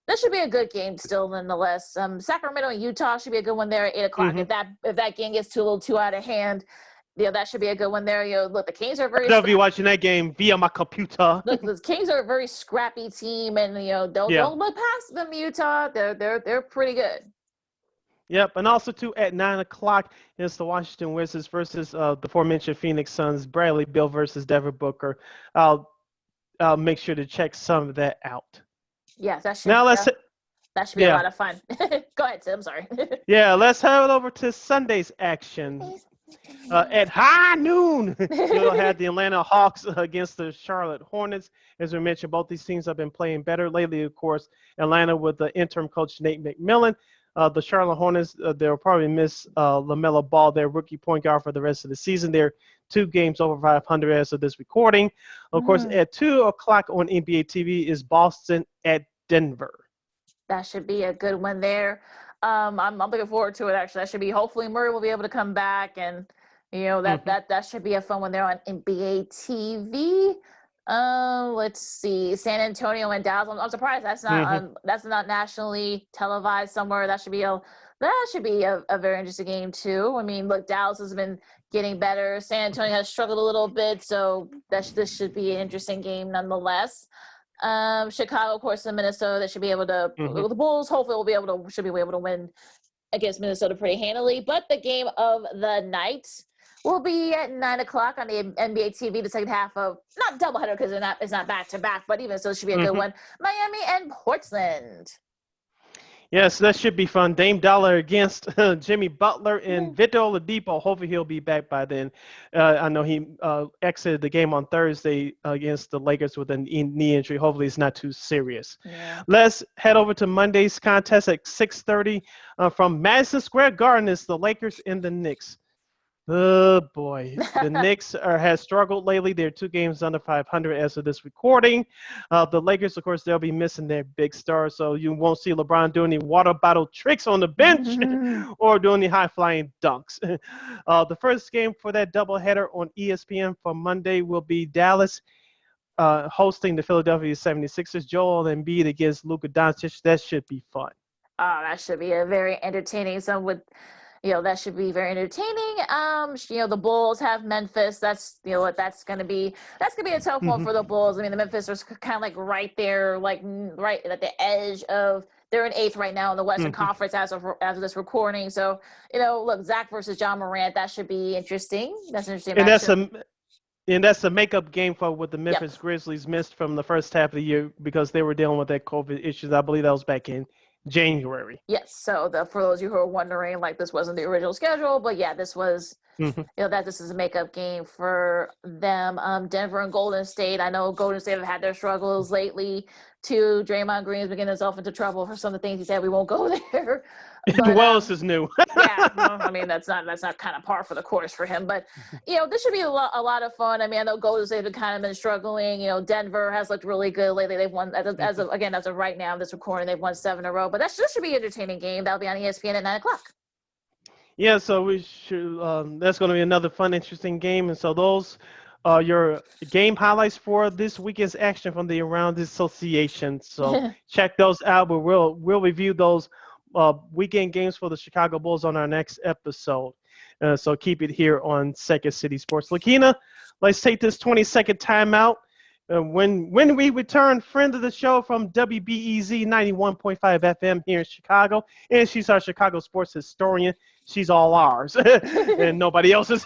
that should be a good game still, nonetheless. Sacramento and Utah should be a good one there at 8:00. If that game gets a little too out of hand, that should be a good one there. Look, the Kings are very.
I'll be watching that game via my computer.
Look, the Kings are a very scrappy team, and don't look past them, Utah. They're pretty good.
Yep, and also too at 9:00 is the Washington Wizards versus the aforementioned Phoenix Suns. Bradley Beal versus Devin Booker. I'll make sure to check some of that out.
Yeah, that should be a lot of fun. Go ahead, Sid. I'm sorry.
Yeah, let's head over to Sunday's action. At high noon, you'll have the Atlanta Hawks against the Charlotte Hornets. As we mentioned, both these teams have been playing better lately. Of course, Atlanta with the interim coach Nate McMillan. The Charlotte Hornets, they'll probably miss LaMelo Ball, their rookie point guard, for the rest of the season. They're 2 games over 500 as of this recording. Of course, at 2:00 on NBA TV is Boston at Denver.
That should be a good one there. I'm looking forward to it, actually. That should be, hopefully Murray will be able to come back, and that should be a fun one there on NBA TV. Let's see, San Antonio and Dallas. I'm surprised that's not nationally televised somewhere. That should be a very interesting game too. I mean, look, Dallas has been getting better. San Antonio has struggled a little bit, so this should be an interesting game nonetheless. Chicago, of course, and Minnesota. They should be able to.
Mm-hmm.
The Bulls hopefully should be able to win against Minnesota pretty handily. But the game of the night will be at 9:00 on the NBA TV. The second half of not doubleheader because it's not back to back, but even so, it should be a good one. Miami and Portland.
Yes, that should be fun. Dame Dollar against Jimmy Butler and Victor Oladipo. Hopefully he'll be back by then. I know he exited the game on Thursday against the Lakers with a knee injury. Hopefully it's not too serious.
Yeah.
Let's head over to Monday's contest at 6:30 from Madison Square Garden. It's the Lakers and the Knicks. Oh boy, the Knicks has struggled lately. They're 2 games under 500 as of this recording. The Lakers, of course, they'll be missing their big star, so you won't see LeBron doing any water bottle tricks on the bench or doing the high-flying dunks. The first game for that doubleheader on ESPN for Monday will be Dallas hosting the Philadelphia 76ers. Joel Embiid against Luka Doncic. That should be fun.
Oh, that should be a very entertaining. That should be very entertaining. The Bulls have Memphis. That's what that's gonna be a tough one for the Bulls. I mean, the Memphis was kind of like right there, like right at the edge of. They're in 8th right now in the Western Conference as of this recording. So look, Zach versus John Morant. That should be interesting. That's an interesting.
And that's a makeup game for what the Memphis Grizzlies missed from the first half of the year because they were dealing with that COVID issues. I believe that was back in January.
Yes. So for those of you who are wondering, like this wasn't the original schedule, but yeah, this was, this is a makeup game for them. Denver and Golden State. I know Golden State have had their struggles lately too. Draymond Green's been getting himself into trouble for some of the things he said. We won't go there. But,
Wells is new.
Yeah, I mean that's not kind of par for the course for him. But this should be a lot of fun. I mean, I know Golden State have kind of been struggling. Denver has looked really good lately. They've won as of right now, this recording, they've won 7 in a row. But this should be an entertaining game. That'll be on ESPN at 9:00.
Yeah, so we should. That's going to be another fun, interesting game. And so those are your game highlights for this weekend's action from the Around the Association. So check those out. But we'll review those weekend games for the Chicago Bulls on our next episode. So keep it here on Second City Sports. Lakeena, let's take this 20-second timeout. When we return, friend of the show from WBEZ 91.5 FM here in Chicago, and she's our Chicago sports historian. She's all ours and nobody else's.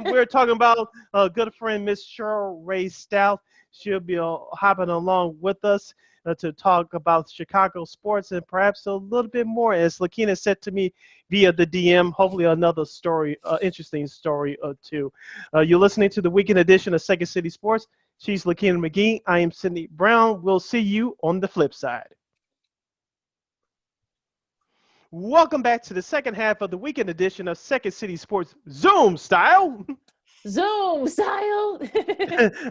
We're talking about a good friend, Miss Cheryl Raye Stout. She'll be hopping along with us to talk about Chicago sports and perhaps a little bit more, as Lakeena said to me via the DM, hopefully another story, interesting story or two. You're listening to the weekend edition of Second City Sports. She's Lakeena McGee. I am Sydney Brown. We'll see you on the flip side. Welcome back to the second half of the weekend edition of Second City Sports Zoom style.
Zoom style.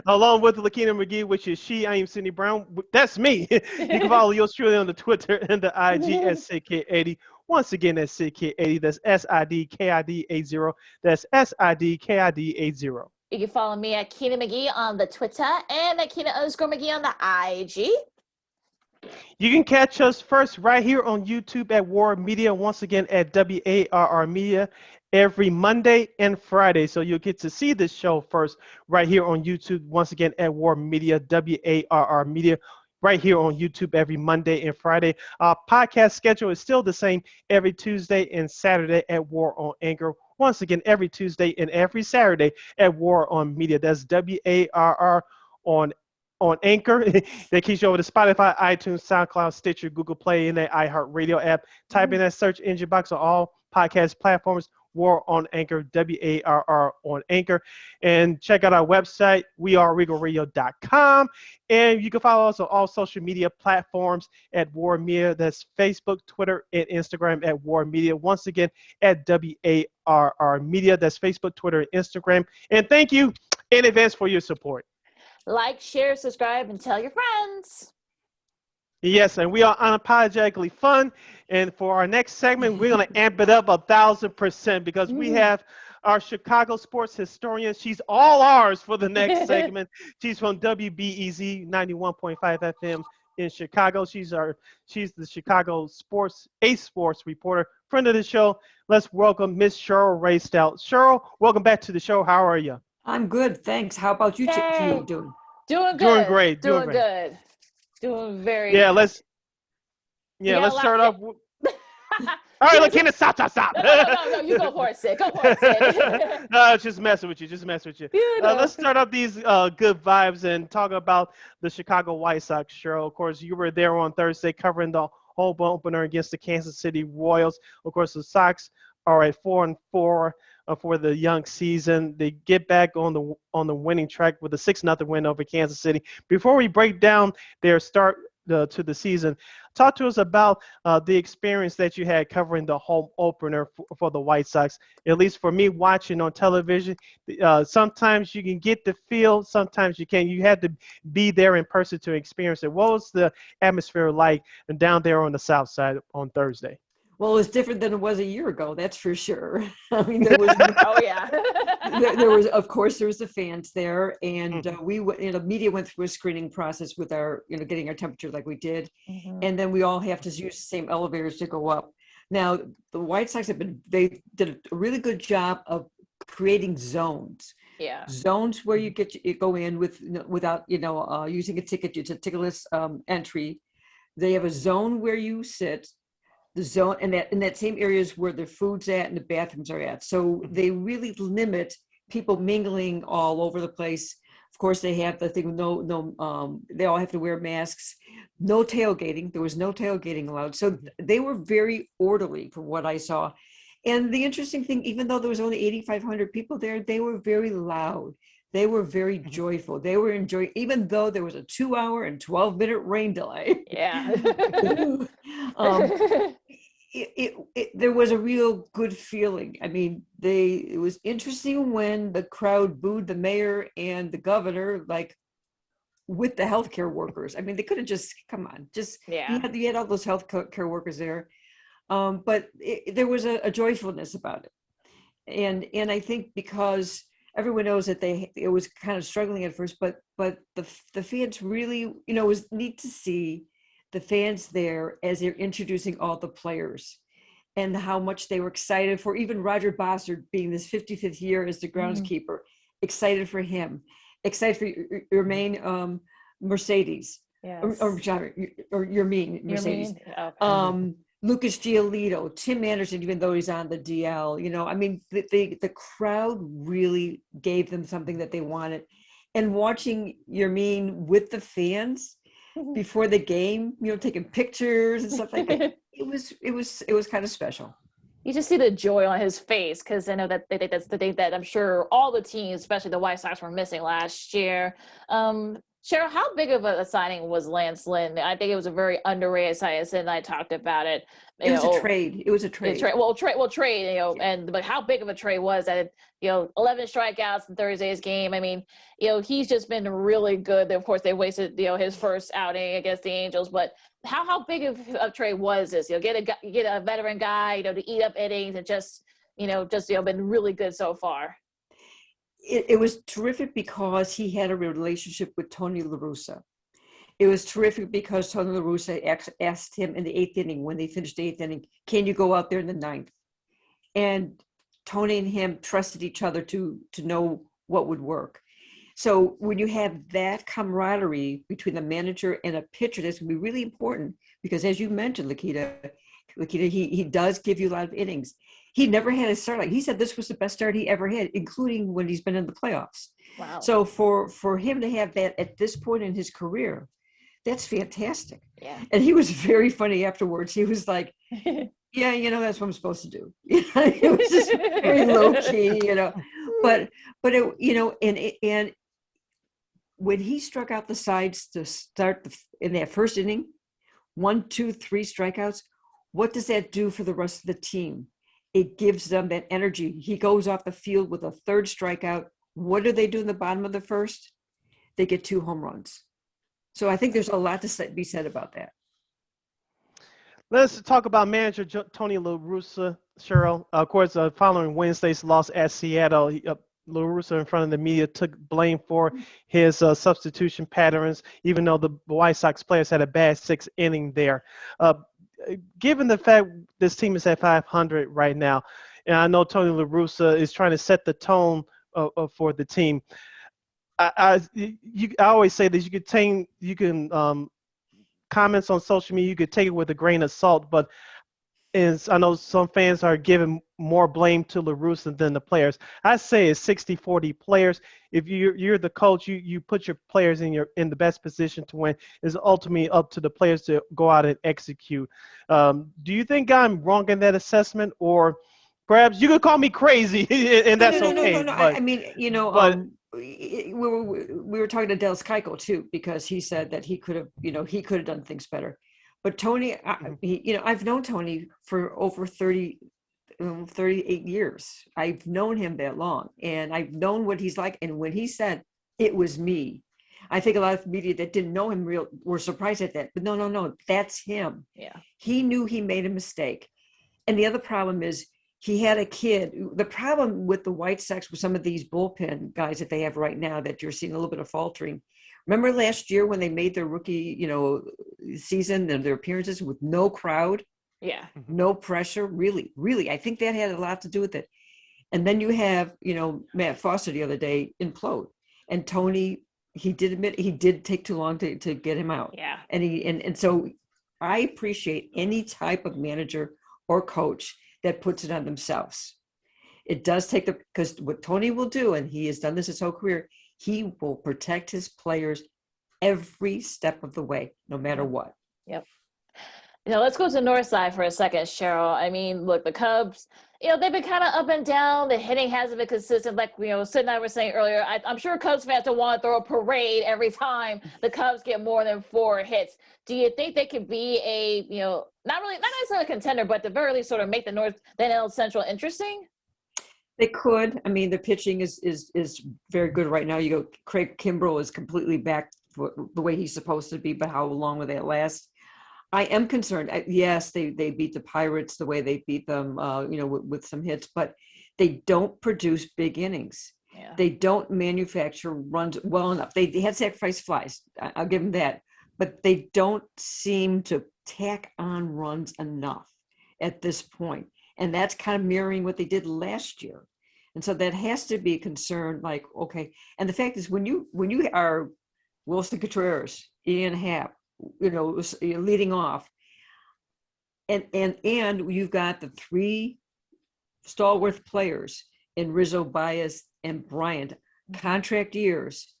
Along with Lakeena McGee, which is she. I am Sydney Brown. That's me. You can follow yours truly on the Twitter and the IG at SidKid80. Once again, that's SidKid80. That's SIDKID80. That's SIDKID80.
You can follow me at Keena McGee on the Twitter and at Keena_McGee on the IG.
You can catch us first right here on YouTube at War Media. Once again at WARR Media every Monday and Friday. So you'll get to see this show first right here on YouTube. Once again at War Media, WARR Media, right here on YouTube every Monday and Friday. Our podcast schedule is still the same every Tuesday and Saturday at War on Anchor. Once again, every Tuesday and every Saturday at War on Media. That's WARR on Anchor. That keeps you over to Spotify, iTunes, SoundCloud, Stitcher, Google Play, and the iHeartRadio app. Type in that search engine box on all podcast platforms. War on Anchor, WARR on Anchor. And check out our website, weareregalradio.com. And you can follow us on all social media platforms at War Media. That's Facebook, Twitter, and Instagram at War Media. Once again, at WARR Media. That's Facebook, Twitter, and Instagram. And thank you in advance for your support.
Like, share, subscribe, and tell your friends.
Yes, and we are unapologetically fun. And for our next segment, we're going to amp it up 1,000% because we have our Chicago sports historian. She's all ours for the next segment. She's from WBEZ 91.5 FM in Chicago. She's the Chicago sports reporter, friend of the show. Let's welcome Miss Cheryl Raye Stout. Cheryl, welcome back to the show. How are you?
I'm good, thanks. How about you two doing?
Doing good.
Doing great.
Doing good. Doing very
Yeah,
good.
let's start off. All right, Lakeena, stop.
No, you go for it, Sid. Go for it, Sid.
No, just messing with you.
You know.
Let's start off these good vibes and talk about the Chicago White Sox, Cheryl. Of course, you were there on Thursday covering the home opener against the Kansas City Royals. Of course, the Sox are at 4-4 for the young season. They get back on the winning track with a 6-0 win over Kansas City. Before we break down their start to the season, talk to us about the experience that you had covering the home opener for the White Sox. At least for me, watching on television, sometimes you can get the feel, sometimes you can't. You have to be there in person to experience it. What was the atmosphere like down there on the South Side on Thursday?
Well, it's different than it was a year ago, that's for sure. I mean, there was
Oh yeah.
there was, of course, there was the fans there, and media went through a screening process with our, getting our temperature like we did, and then we all have to use the same elevators to go up. Now, the White Sox they did a really good job of creating zones.
Yeah.
Zones where you go in without using a ticket. It's a ticketless entry. They have a zone where you sit. The zone and that in that same areas where the food's at and the bathrooms are at. So they really limit people mingling all over the place. Of course, they have the thing, they all have to wear masks, no tailgating. There was no tailgating allowed. So they were very orderly from what I saw. And the interesting thing, even though there was only 8,500 people there, they were very loud. They were very joyful. They were enjoying, even though there was a 2-hour and 12-minute rain delay.
Yeah.
There was a real good feeling. I mean, it was interesting when the crowd booed the mayor and the governor, like with the healthcare workers. I mean, they could have just, come on, you had all those healthcare workers there. But there was a joyfulness about it. And I think because everyone knows that it was kind of struggling at first, but the fans really, it was neat to see the fans there as they're introducing all the players and how much they were excited for even Roger Bossard being this 55th year as the groundskeeper, excited for him, excited for Yermaine Mercedes, or Yermaine Mercedes.
Okay.
Lucas Giolito, Tim Anderson, even though he's on the DL, I mean, the crowd really gave them something that they wanted. And watching Yermaine with the fans before the game, taking pictures and stuff like that, it was kind of special.
You just see the joy on his face, because I know that's the thing that I'm sure all the teams, especially the White Sox, were missing last year. Cheryl, how big of a signing was Lance Lynn? I think it was a very underrated signing. Sid and I talked about it.
It was a trade. It was a trade.
Trade. But how big of a trade was that? 11 strikeouts in Thursday's game. I mean, he's just been really good. Of course, they wasted his first outing against the Angels, but how big of a trade was this? Get a veteran guy, to eat up innings and just been really good so far.
It was terrific because he had a relationship with Tony La Russa. It was terrific because Tony La Russa asked him in the 8th inning, when they finished the 8th inning, can you go out there in the 9th? And Tony and him trusted each other to know what would work. So when you have that camaraderie between the manager and a pitcher, that's going to be really important because, as you mentioned, Lakeena, he does give you a lot of innings. He never had a start he said this was the best start he ever had, including when he's been in the playoffs.
Wow.
So for him to have that at this point in his career, that's fantastic.
Yeah.
And he was very funny afterwards. He was like, yeah, that's what I'm supposed to do. It was just very low key, but it, and when he struck out the sides to start in that first inning, 1, 2, 3 strikeouts, what does that do for the rest of the team? It gives them that energy. He goes off the field with a 3rd strikeout. What do they do in the bottom of the first? They get 2 home runs. So I think there's a lot to be said about that.
Let's talk about manager Tony La Russa, Cheryl. Of course, following Wednesday's loss at Seattle, La Russa in front of the media took blame for his substitution patterns, even though the White Sox players had a bad 6th inning there. Given the fact this team is at 500 right now, and I know Tony La Russa is trying to set the tone for the team, I always say that you can comments on social media, you could take it with a grain of salt, but I know some fans are giving more blame to LaRusse than the players. I say it's 60-40 players. If you're the coach, you put your players in the best position to win. It's ultimately up to the players to go out and execute. Do you think I'm wrong in that assessment, or perhaps you could call me crazy, and that's okay?
No.
But
I mean,
but
we were talking to Del Skyko too, because he said that he could have done things better. But Tony, I've known Tony for over 38 years. I've known him that long, and I've known what he's like. And when he said it was me, I think a lot of media that didn't know him were surprised at that. But no, that's him.
Yeah.
He knew he made a mistake. And the other problem is he had a kid. The problem with the White Sox with some of these bullpen guys that they have right now that you're seeing a little bit of faltering. Remember last year when they made their rookie, season and their appearances with no crowd?
Yeah.
No pressure. Really. I think that had a lot to do with it. And then you have, Matt Foster the other day implode. And Tony, he did admit he did take too long to get him out.
Yeah.
And so I appreciate any type of manager or coach that puts it on themselves. It does take because what Tony will do, and he has done this his whole career, he will protect his players every step of the way, no matter what.
Yep. Let's go to the north side for a second, Cheryl. I mean, look, the Cubs, they've been kind of up and down. The hitting hasn't been consistent. Like, Sid and I were saying earlier, I'm sure Cubs fans don't want to throw a parade every time the Cubs get more than 4 hits. Do you think they could be not necessarily a contender, but at the very least sort of make the NL Central interesting?
They could. I mean, the pitching is very good right now. Craig Kimbrell is completely back for the way he's supposed to be, but how long will that last? I am concerned. Yes, they beat the Pirates the way they beat them, with some hits, but they don't produce big innings.
Yeah.
They don't manufacture runs well enough. They had sacrifice flies. I'll give them that, but they don't seem to tack on runs enough at this point. And that's kind of mirroring what they did last year. And so that has to be a concern, like, okay. And the fact is, when you are Wilson Contreras, Ian Happ, leading off, and you've got the 3 stalwart players in Rizzo, Baez, and Bryant, contract years,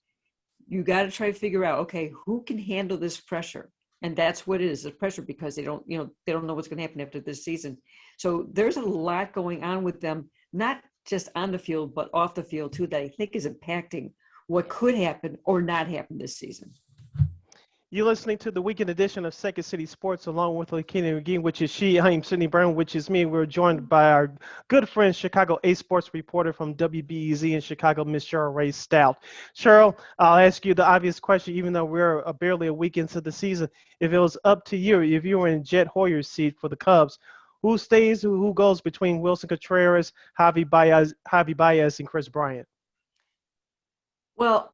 you got to try to figure out, okay, who can handle this pressure? And that's what it is, the pressure, because they don't know what's going to happen after this season. So there's a lot going on with them, not just on the field, but off the field too, that I think is impacting what could happen or not happen this season.
You're listening to the weekend edition of Second City Sports, along with Lakeena McGee, which is she. I am Sidney Brown, which is me. We're joined by our good friend, Chicago A Sports reporter from WBEZ in Chicago, Miss Cheryl Raye Stout. Cheryl, I'll ask you the obvious question, even though we're barely a week into the season. If it was up to you, if you were in Jet Hoyer's seat for the Cubs, who stays, who goes between Wilson Contreras, Javi Baez, and Chris Bryant?
Well,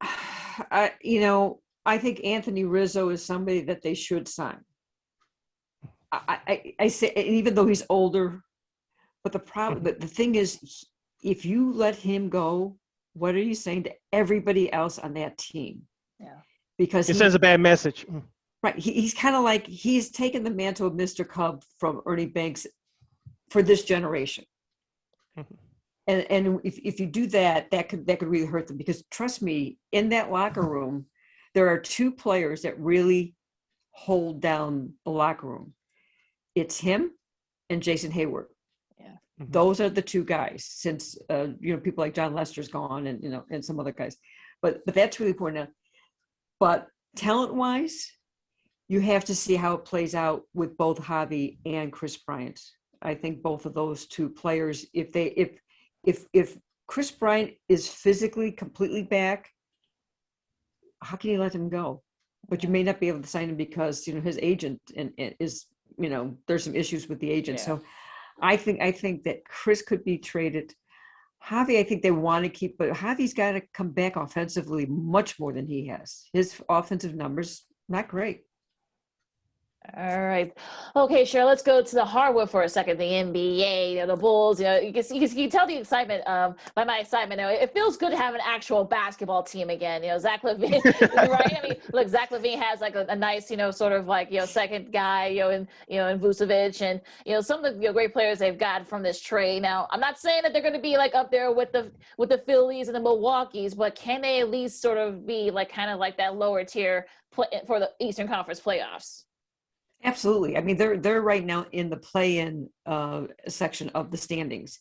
I think Anthony Rizzo is somebody that they should sign. I say, even though he's older, but the thing is, if you let him go, what are you saying to everybody else on that team?
Yeah,
because
it sends a bad message.
Right, he's kind of like he's taken the mantle of Mr. Cub from Ernie Banks for this generation. Mm-hmm. And if you do that, that could really hurt them, because trust me, in that locker room, there are 2 players that really hold down the locker room. It's him and Jason Hayward.
Yeah.
Mm-hmm. Those are the 2 guys, since people like John Lester's gone, and and some other guys. But that's really important. But talent-wise, you have to see how it plays out with both Javi and Chris Bryant. I think both of those 2 players, if Chris Bryant is physically completely back, how can you let him go? But you may not be able to sign him because his agent is there's some issues with the agent. Yeah. So I think that Chris could be traded. Javi, I think they want to keep, but Javi's got to come back offensively much more than he has. His offensive numbers not great.
All right. Okay, Cheryl, let's go to the hardwood for a second. The NBA, the Bulls, you can tell the excitement by my excitement. It feels good to have an actual basketball team again. Zach LaVine, right? I mean, look, Zach LaVine has like a nice, sort of like, second guy, in Vucevic and, some of the great players they've got from this trade. Now, I'm not saying that they're going to be like up there with the Phillies and the Milwaukee's, but can they at least sort of be like kind of like that lower tier for the Eastern Conference playoffs?
Absolutely. I mean, they're right now in the play-in section of the standings,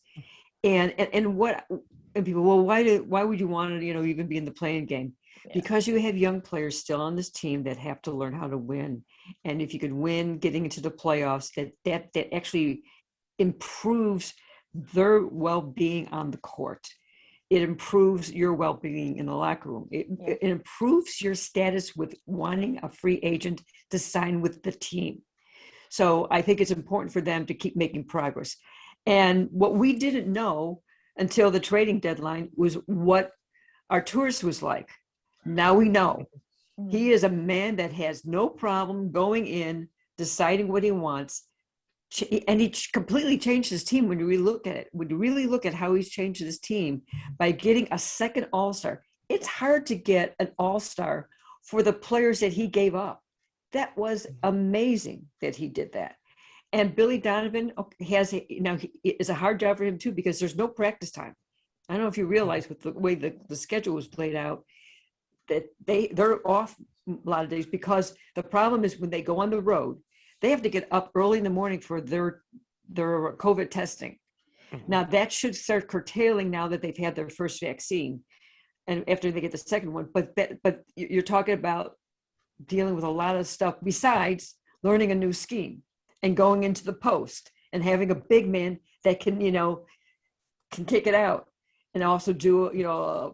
and people, well, why would you want to even be in the play-in game? Yeah. Because you have young players still on this team that have to learn how to win, and if you could win, getting into the playoffs, that actually improves their well-being on the court. It improves your well-being in the locker room. It improves your status with wanting a free agent to sign with the team. So I think it's important for them to keep making progress. And what we didn't know until the trading deadline was what Arturas was like. Now we know. He is a man that has no problem going in, deciding what he wants. And he completely changed his team when you really look at it. When you really look at how he's changed his team by getting a second all-star. It's hard to get an all-star for the players that he gave up. That was amazing that he did that. And Billy Donovan is a hard job for him too, because there's no practice time. I don't know if you realize with the way the schedule was played out, that they're off a lot of days, because the problem is when they go on the road, they have to get up early in the morning for their COVID testing. Now that should start curtailing now that they've had their first vaccine, and after they get the second one. But you're talking about dealing with a lot of stuff besides learning a new scheme and going into the post and having a big man that can kick it out, and also do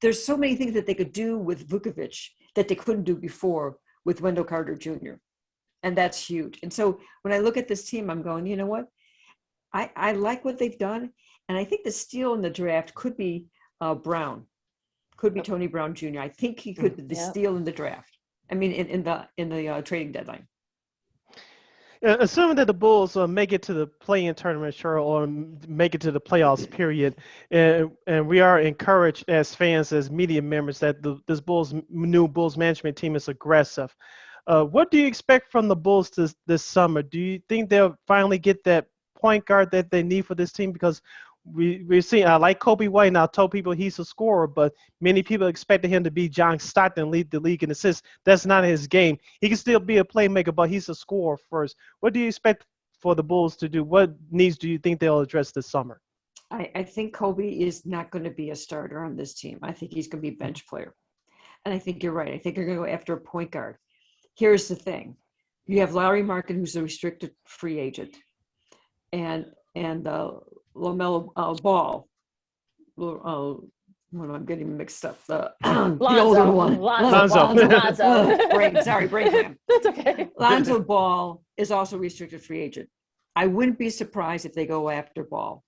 there's so many things that they could do with Vucevic that they couldn't do before with Wendell Carter Jr. And that's huge. And so when I look at this team, I'm going, you know what? I like what they've done. And I think the steal in the draft could be Brown, could be Tony Brown Jr. I think he could be the steal in the draft. I mean, in the trading deadline.
Assuming that the Bulls make it to the play-in tournament, Cheryl, or make it to the playoffs, period, and we are encouraged as fans, as media members, that this new Bulls management team is aggressive. What do you expect from the Bulls this summer? Do you think they'll finally get that point guard that they need for this team? Because we're seeing, like Kobe White now told people he's a scorer, but many people expected him to be John Stockton, lead the league in assists. That's not his game. He can still be a playmaker, but he's a scorer first. What do you expect for the Bulls to do? What needs do you think they'll address this summer?
I think Kobe is not going to be a starter on this team. I think he's going to be a bench player. And I think you're right. I think they're going to go after a point guard. Here's the thing. You have Larry Markin, who's a restricted free agent, and LaMelo Ball. I'm getting mixed up. The older one.
Lonzo.
Brain cramp.
That's okay.
Lonzo Ball is also a restricted free agent. I wouldn't be surprised if they go after Ball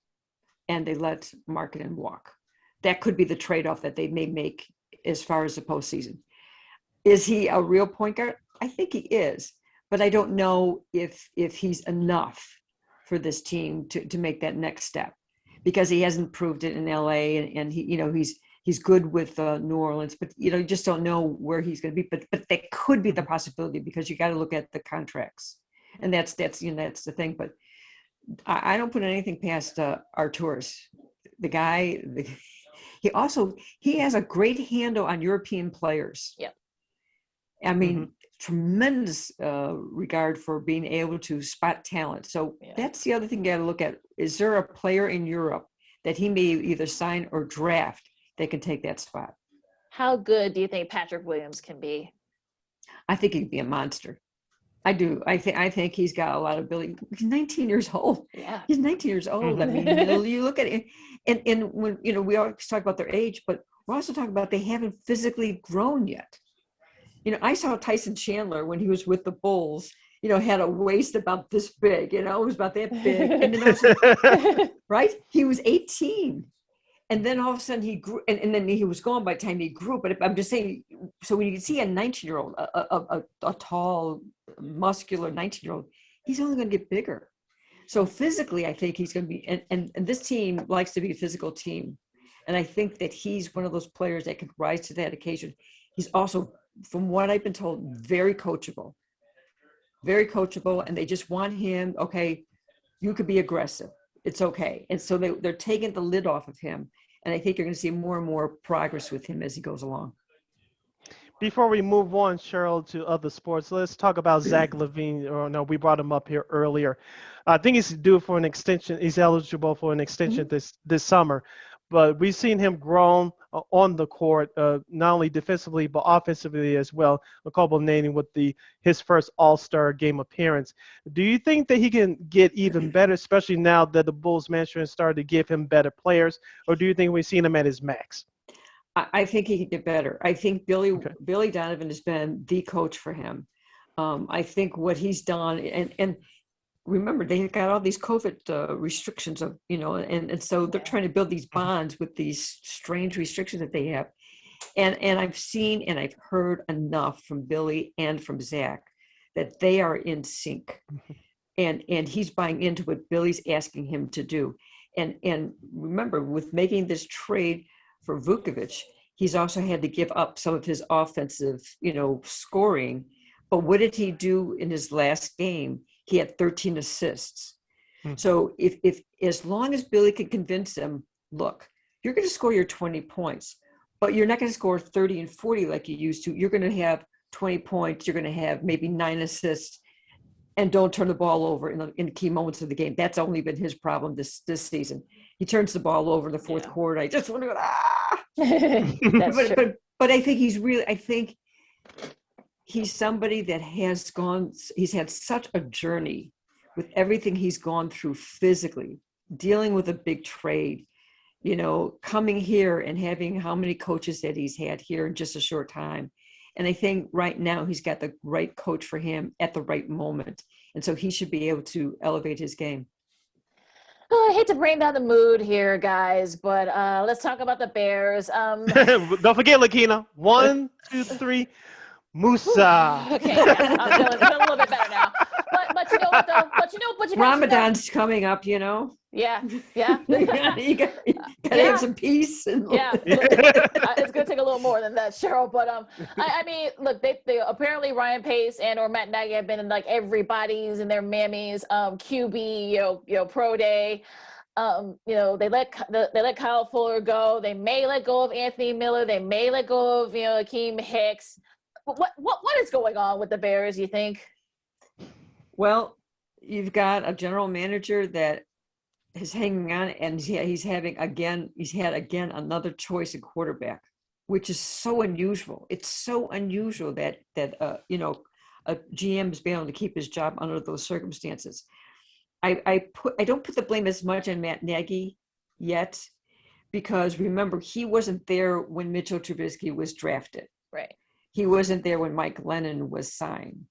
and they let Markkanen walk. That could be the trade-off that they may make as far as the postseason. Is he a real point guard? I think he is, but I don't know if he's enough for this team to make that next step, because he hasn't proved it in LA, and he's good with New Orleans, but you just don't know where he's going to be. But that could be the possibility, because you got to look at the contracts, and that's the thing. But I don't put anything past Arturas. The guy, he has a great handle on European players.
Yeah,
I mean. Tremendous regard for being able to spot talent. So that's the other thing you got to look at. Is there a player in Europe that he may either sign or draft that can take that spot?
How good do you think Patrick Williams can be?
I think he'd be a monster. I do. I think he's got a lot of ability. He's 19 years old.
Yeah.
He's 19 years old. I mean, you look at it, and when we always talk about their age, but we're also talking about they haven't physically grown yet. I saw Tyson Chandler when he was with the Bulls, had a waist about this big, it was about that big. And then right? He was 18. And then all of a sudden he grew, and then he was gone by the time he grew. But I'm just saying, so when you see a 19-year-old, a tall, muscular 19-year-old, he's only going to get bigger. So physically, I think he's going to be, and this team likes to be a physical team. And I think that he's one of those players that could rise to that occasion. He's also, from what I've been told, very coachable, and they just want him, okay, you could be aggressive. It's okay. And so they're taking the lid off of him. And I think you're going to see more and more progress with him as he goes along.
Before we move on, Cheryl, to other sports, let's talk about Zach LaVine. Or no, we brought him up here earlier. I think he's due for an extension. He's eligible for an extension this summer. But we've seen him grown on the court, not only defensively but offensively as well, culminating with his first All-Star game appearance. Do you think that he can get even better, especially now that the Bulls management started to give him better players, or do you think we've seen him at his max?
I think he can get better. I think Billy Donovan has been the coach for him. I think what he's done, and remember, they got all these COVID restrictions of, and so they're trying to build these bonds with these strange restrictions that they have. And I've seen and I've heard enough from Billy and from Zach that they are in sync. And he's buying into what Billy's asking him to do. And remember, with making this trade for Vukovic, he's also had to give up some of his offensive, scoring. But what did he do in his last game? He had 13 assists. So if as long as Billy can convince him, look, you're going to score your 20 points, but you're not going to score 30 and 40 like you used to. You're going to have 20 points. You're going to have maybe 9 assists, and don't turn the ball over in the key moments of the game. That's only been his problem this season. He turns the ball over in the fourth quarter. I just want to go, but I think he's somebody that he's had such a journey with everything he's gone through physically, dealing with a big trade, coming here and having how many coaches that he's had here in just a short time. And I think right now he's got the right coach for him at the right moment. And so he should be able to elevate his game.
Oh, I hate to bring down the mood here, guys, but let's talk about the Bears.
Don't forget, Lakeena. 1, 2, 3. Musa.
Okay, yeah, I'm feeling a little bit better now. But you know what though? But you
Ramadan's coming up,
Yeah.
you gotta have some peace.
It's gonna take a little more than that, Cheryl. But I mean, look, they apparently Ryan Pace and or Matt Nagy have been in like everybody's and their mammies QB pro day. They let Kyle Fuller go. They may let go of Anthony Miller. They may let go of Akeem Hicks. What is going on with the Bears, you think?
Well, you've got a general manager that is hanging on, and he's had again another choice in quarterback, which is so unusual. It's so unusual that a GM is being able to keep his job under those circumstances. I don't put the blame as much on Matt Nagy yet, because remember, he wasn't there when Mitchell Trubisky was drafted.
Right.
He wasn't there when Mike Lennon was signed.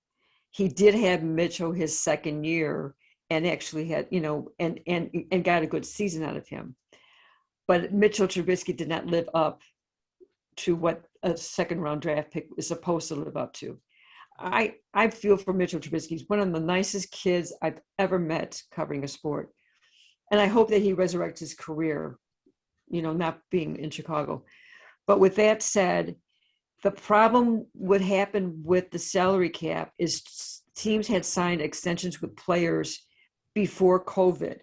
He did have Mitchell his second year and actually had, and got a good season out of him. But Mitchell Trubisky did not live up to what a second round draft pick is supposed to live up to. I feel for Mitchell Trubisky. He's one of the nicest kids I've ever met covering a sport. And I hope that he resurrects his career, not being in Chicago. But with that said, the problem would happen with the salary cap is teams had signed extensions with players before COVID,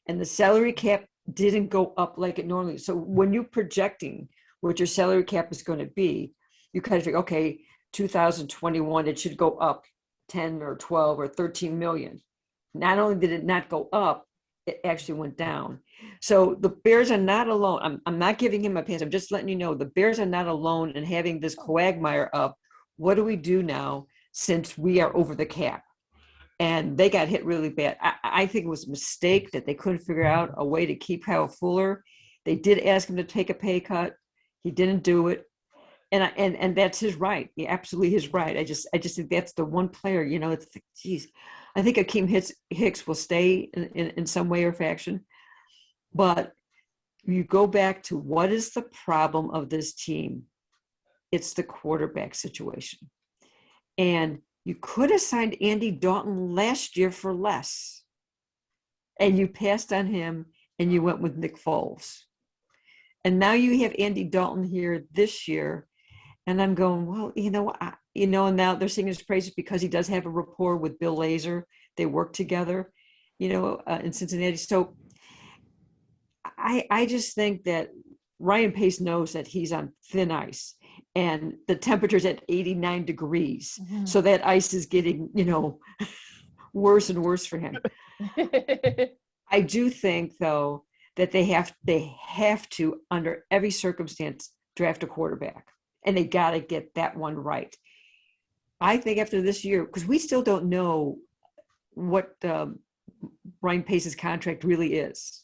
and the salary cap didn't go up like it normally. So when you're projecting what your salary cap is going to be, you kind of think, okay, 2021, it should go up 10 or 12 or 13 million. Not only did it not go up, it actually went down. So the Bears are not alone. I'm not giving him a pass. I'm just letting you know the Bears are not alone in having this quagmire of what do we do now since we are over the cap? And they got hit really bad. I think it was a mistake that they couldn't figure out a way to keep Kyle Fuller. They did ask him to take a pay cut. He didn't do it. And that's his right. He absolutely his right. I just think that's the one player, it's like, geez. I think Akeem Hicks will stay in some way or fashion. But you go back to what is the problem of this team? It's the quarterback situation. And you could have signed Andy Dalton last year for less. And you passed on him and you went with Nick Foles. And now you have Andy Dalton here this year. And I'm going, well, and now they're singing his praises because he does have a rapport with Bill Lazor. They work together, in Cincinnati. So I just think that Ryan Pace knows that he's on thin ice and the temperature's at 89 degrees. Mm-hmm. So that ice is getting, worse and worse for him. I do think, though, that they have to, under every circumstance, draft a quarterback. And they got to get that one right. I think after this year, because we still don't know what Ryan Pace's contract really is.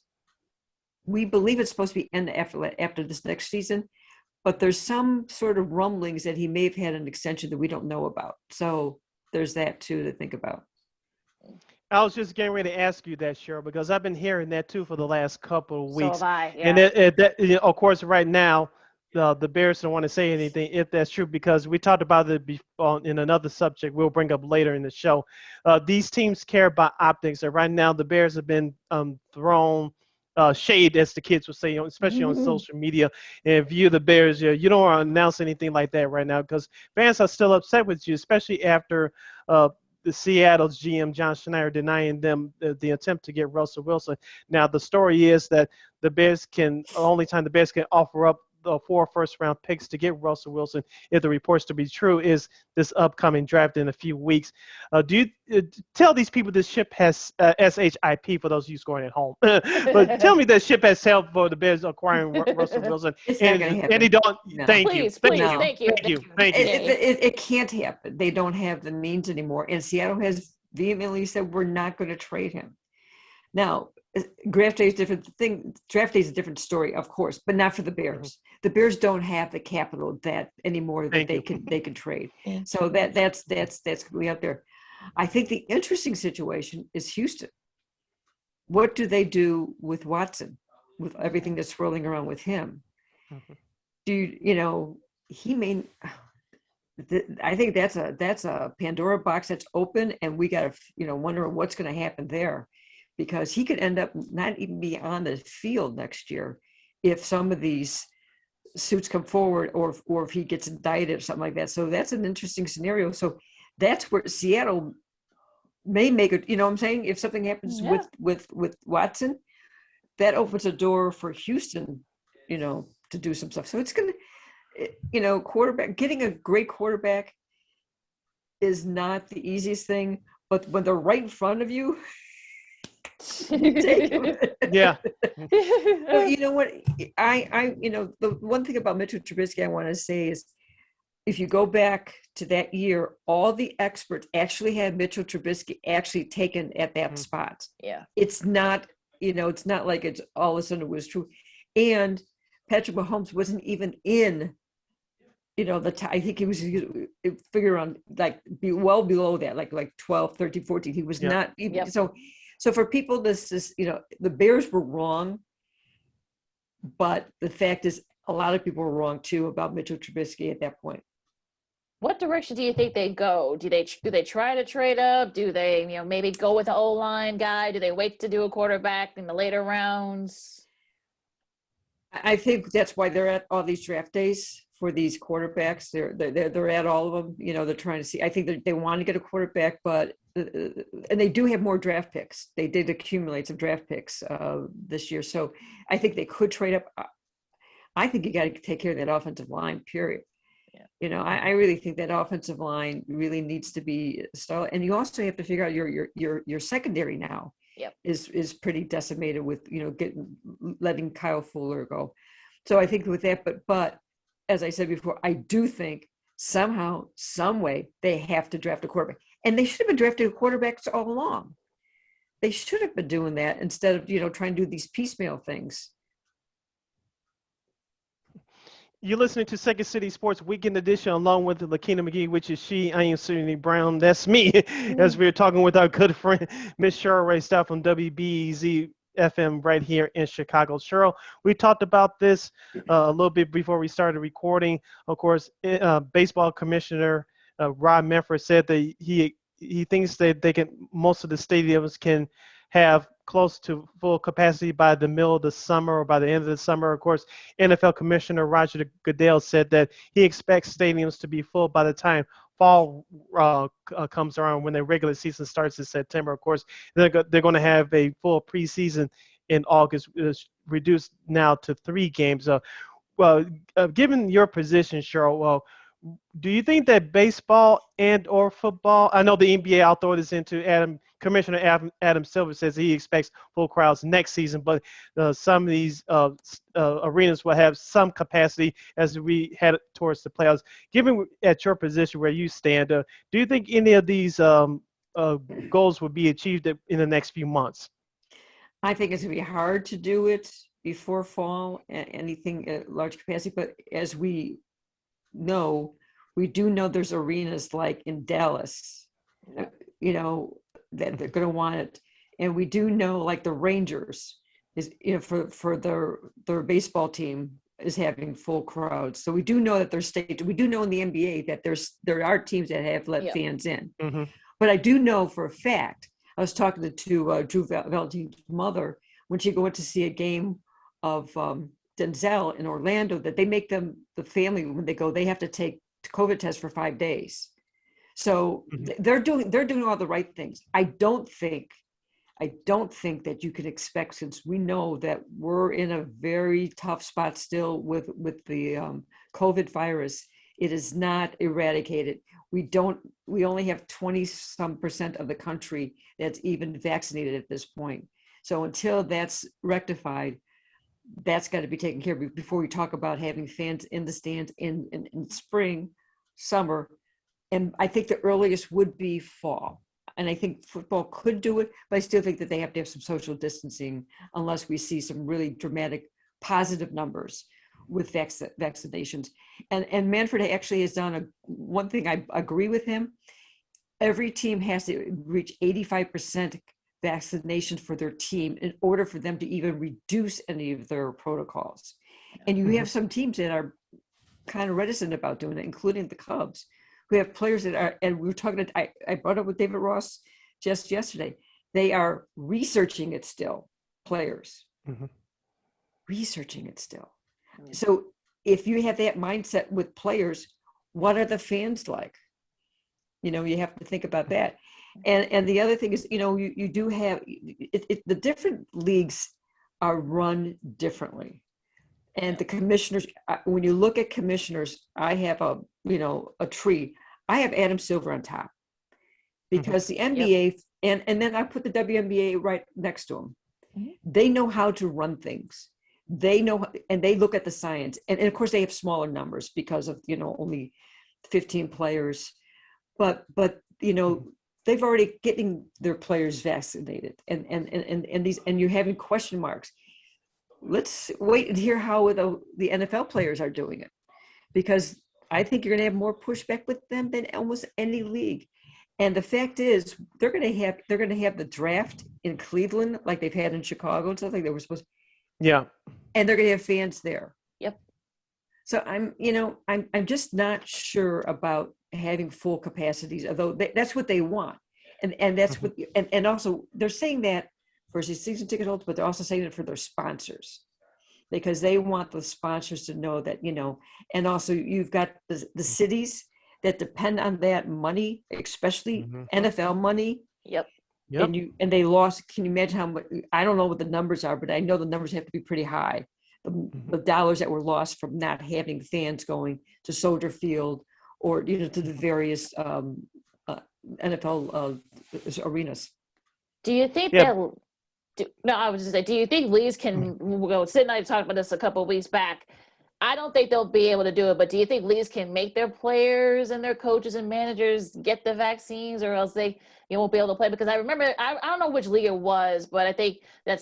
We believe it's supposed to be end after this next season, but there's some sort of rumblings that he may have had an extension that we don't know about. So there's that too to think about.
I was just getting ready to ask you that, Cheryl, because I've been hearing that too for the last couple of weeks.
So have I, yeah.
And of course, right now, the Bears don't want to say anything if that's true, because we talked about it in another subject we'll bring up later in the show. These teams care about optics, and right now the Bears have been thrown shade, as the kids would say, especially on social media. And if you're the Bears, you don't want to announce anything like that right now because fans are still upset with you, especially after the Seattle's GM, John Schneider, denying them the attempt to get Russell Wilson. Now, the story is that only time the Bears can offer up the 4 first-round picks to get Russell Wilson, if the reports to be true, is this upcoming draft in a few weeks. Do you tell these people this ship has SHIP for those of you scoring at home? But tell me that ship has sailed for the Bears acquiring Russell Wilson.
It's not going to happen.
And they don't.
No.
Thank you.
Thank you.
It can't happen. They don't have the means anymore. And Seattle has vehemently said we're not going to trade him. Now, draft day is different thing. Draft day is a different story, of course, but not for the Bears. Mm-hmm. The Bears don't have the capital that anymore that they can trade. Yeah. So that's going out there. I think the interesting situation is Houston. What do they do with Watson, with everything that's swirling around with him? Mm-hmm. He may. I think that's a Pandora box that's open, and we got to wonder what's going to happen there. Because he could end up not even be on the field next year if some of these suits come forward or if he gets indicted or something like that. So that's an interesting scenario. So that's where Seattle may make it, what I'm saying? If something happens with Watson, that opens a door for Houston, to do some stuff. So it's going to, getting a great quarterback is not the easiest thing, but when they're right in front of you,
yeah.
Well, you know what? The one thing about Mitchell Trubisky I want to say is, if you go back to that year, all the experts actually had Mitchell Trubisky actually taken at that spot.
Yeah.
It's not, it's not like it's all of a sudden it was true. And Patrick Mahomes wasn't even in, I think he was figure around well below that, like 12, 13, 14. He was not even. Yep. So for people, this is, the Bears were wrong, but the fact is a lot of people were wrong too about Mitchell Trubisky at that point.
What direction do you think they go? Do they try to trade up? Do they, maybe go with the O-line guy? Do they wait to do a quarterback in the later rounds?
I think that's why they're at all these draft days for these quarterbacks. They're at all of them. They're trying to see. I think that they want to get a quarterback, but and they do have more draft picks. They did accumulate some draft picks this year, so I think they could trade up. I think you got to take care of that offensive line. Period. Yeah. I really think that offensive line really needs to be solid, and you also have to figure out your secondary now.
Yep.
is pretty decimated with letting Kyle Fuller go. So I think with that, but as I said before, I do think somehow, some way, they have to draft a quarterback. And they should have been drafting quarterbacks all along. They should have been doing that instead of, trying to do these piecemeal things.
You're listening to Second City Sports Weekend Edition along with Lakeena McGee, which is she. I am Sidney Brown. That's me. As we're talking with our good friend, Miss Cheryl Raye Stout from WBEZ FM right here in Chicago. Cheryl, we talked about this a little bit before we started recording. Of course, baseball commissioner Rob Manfred said that he thinks that most of the stadiums can have close to full capacity by the middle of the summer or by the end of the summer. Of course, NFL Commissioner Roger Goodell said that he expects stadiums to be full by the time fall comes around, when the regular season starts in September. Of course, they're going to have a full preseason in August, reduced now to 3 games. Given your position, Cheryl, do you think that baseball and or football, I know the NBA, I'll throw this into Commissioner Adam Silver says he expects full crowds next season, but some of these arenas will have some capacity as we head towards the playoffs. Given at your position where you stand, do you think any of these goals will be achieved in the next few months?
I think it's going to be hard to do it before fall, anything at large capacity, but as we do know there's arenas like in Dallas, that they're going to want it. And we do know, like the Rangers is, for their baseball team is having full crowds. So we do know that there's we do know in the NBA that there are teams that have let fans in.
Mm-hmm.
But I do know for a fact, I was talking to Drew Valentine's mother when she went to see a game of Denzel in Orlando, that they make the family, when they go, they have to take COVID test for 5 days. So they're doing all the right things. I don't think that you can expect, since we know that we're in a very tough spot still with the COVID virus. It is not eradicated. We only have 20% of the country that's even vaccinated at this point. So until that's rectified, that's got to be taken care of before we talk about having fans in the stands in spring, summer. And I think the earliest would be fall. And I think football could do it, but I still think that they have to have some social distancing unless we see some really dramatic positive numbers with vaccinations. And Manfred actually has done one thing. I agree with him. Every team has to reach 85% vaccination for their team in order for them to even reduce any of their protocols. And you have some teams that are kind of reticent about doing it, including the Cubs, who have players that are, and we were talking, I brought up with David Ross just yesterday, they are researching it still, players, researching it still. So if you have that mindset with players, what are the fans like? You have to think about that. And the other thing is, you do have, the different leagues are run differently. And the commissioners, when you look at commissioners, I have a tree. I have Adam Silver on top, because the NBA, and then I put the WNBA right next to him. They know how to run things. They know, and they look at the science. And of course they have smaller numbers because of, only 15 players. But they've already getting their players vaccinated, and you're having question marks. Let's wait and hear how the NFL players are doing it, because I think you're going to have more pushback with them than almost any league. And the fact is, they're going to have the draft in Cleveland like they've had in Chicago and stuff like they were supposed to.
Yeah.
And they're going to have fans there.
Yep.
So I'm just not sure about having full capacities, although that's what they want. And that's what, and also they're saying that for season ticket holders, but they're also saying it for their sponsors, because they want the sponsors to know that, and also you've got the cities that depend on that money, especially NFL money.
Yep.
And they lost, can you imagine how much? I don't know what the numbers are, but I know the numbers have to be pretty high. The dollars that were lost from not having fans going to Soldier Field or, to the various NFL arenas.
Do you think I was just saying, do you think leagues can go? Sid and I talked about this a couple of weeks back. I don't think they'll be able to do it, but do you think leagues can make their players and their coaches and managers get the vaccines, or else they won't be able to play? Because I remember, I don't know which league it was, but I think that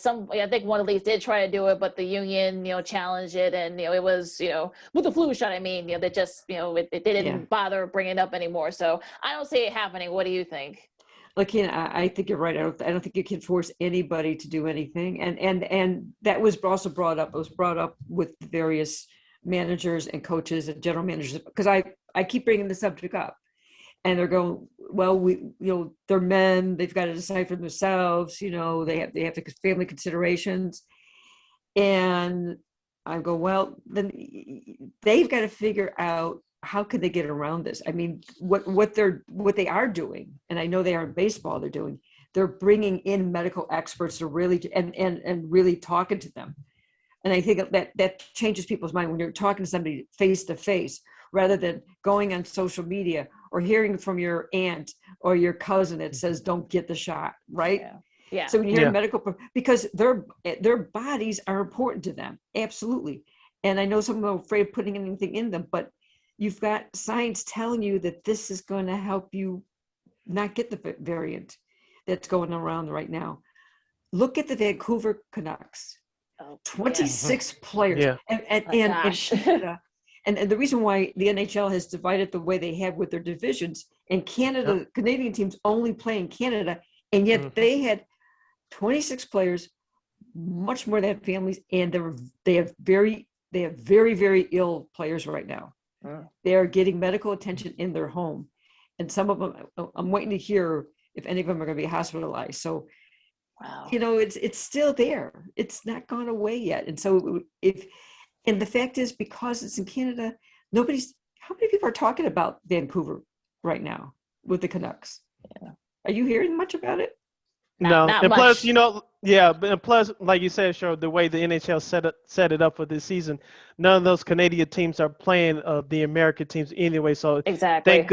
one of the leagues did try to do it, but the union, challenged it, and it was, with the flu shot, they just, they didn't bother bringing it up anymore. So I don't see it happening. What do you think?
Lakeena, I think you're right. I don't think you can force anybody to do anything. And that was also brought up. It was brought up with various managers and coaches and general managers, because I keep bringing the subject up, and they're going, well, they're men. They've got to decide for themselves. They have the family considerations, and I go, well, then they've got to figure out how can they get around this. I mean, what they are doing, and I know they are in baseball. They're bringing in medical experts to really and really talking to them. And I think that changes people's mind when you're talking to somebody face to face, rather than going on social media or hearing from your aunt or your cousin that says, don't get the shot, right?
Yeah.
So when you hear medical, because their bodies are important to them. Absolutely. And I know some of them are afraid of putting anything in them, but you've got science telling you that this is going to help you not get the variant that's going around right now. Look at the Vancouver Canucks. 26 players.
Yeah.
And Canada. And the reason why the NHL has divided the way they have with their divisions, and Canada, Canadian teams only play in Canada, and yet they had 26 players, much more than families, and they have very, very ill players right now. They are getting medical attention in their home, and some of them, I'm waiting to hear if any of them are going to be hospitalized. So, it's still there. It's not gone away yet. And so and the fact is, because it's in Canada, how many people are talking about Vancouver right now with the Canucks? Yeah. Are you hearing much about it?
No,
not
and
much.
plus, but plus, like you said, Cheryl, the way the NHL set it up for this season, none of those Canadian teams are playing the American teams anyway. So
Exactly.
thank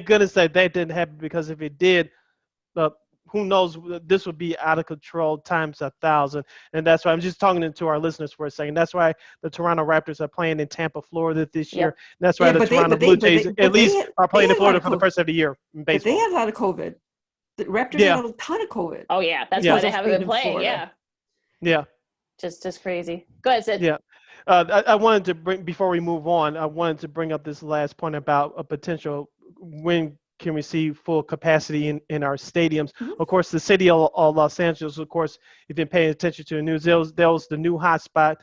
goodness that didn't happen, because if it did, who knows, this would be out of control times 1,000. And that's why I'm just talking to our listeners for a second. That's why the Toronto Raptors are playing in Tampa, Florida this year. That's why the Toronto Blue Jays at least are playing in Florida for the first of the year in baseball.
But they had a lot of COVID. The Raptors had a ton of COVID.
Oh yeah, that's why they haven't been playing.
Yeah.
Just crazy. Go ahead, Sid.
Yeah. I wanted to before we move on, I wanted to bring up this last point about a potential when can we see full capacity in our stadiums. Of course, the city of Los Angeles, of course, if you've been paying attention to the news, that was the new hotspot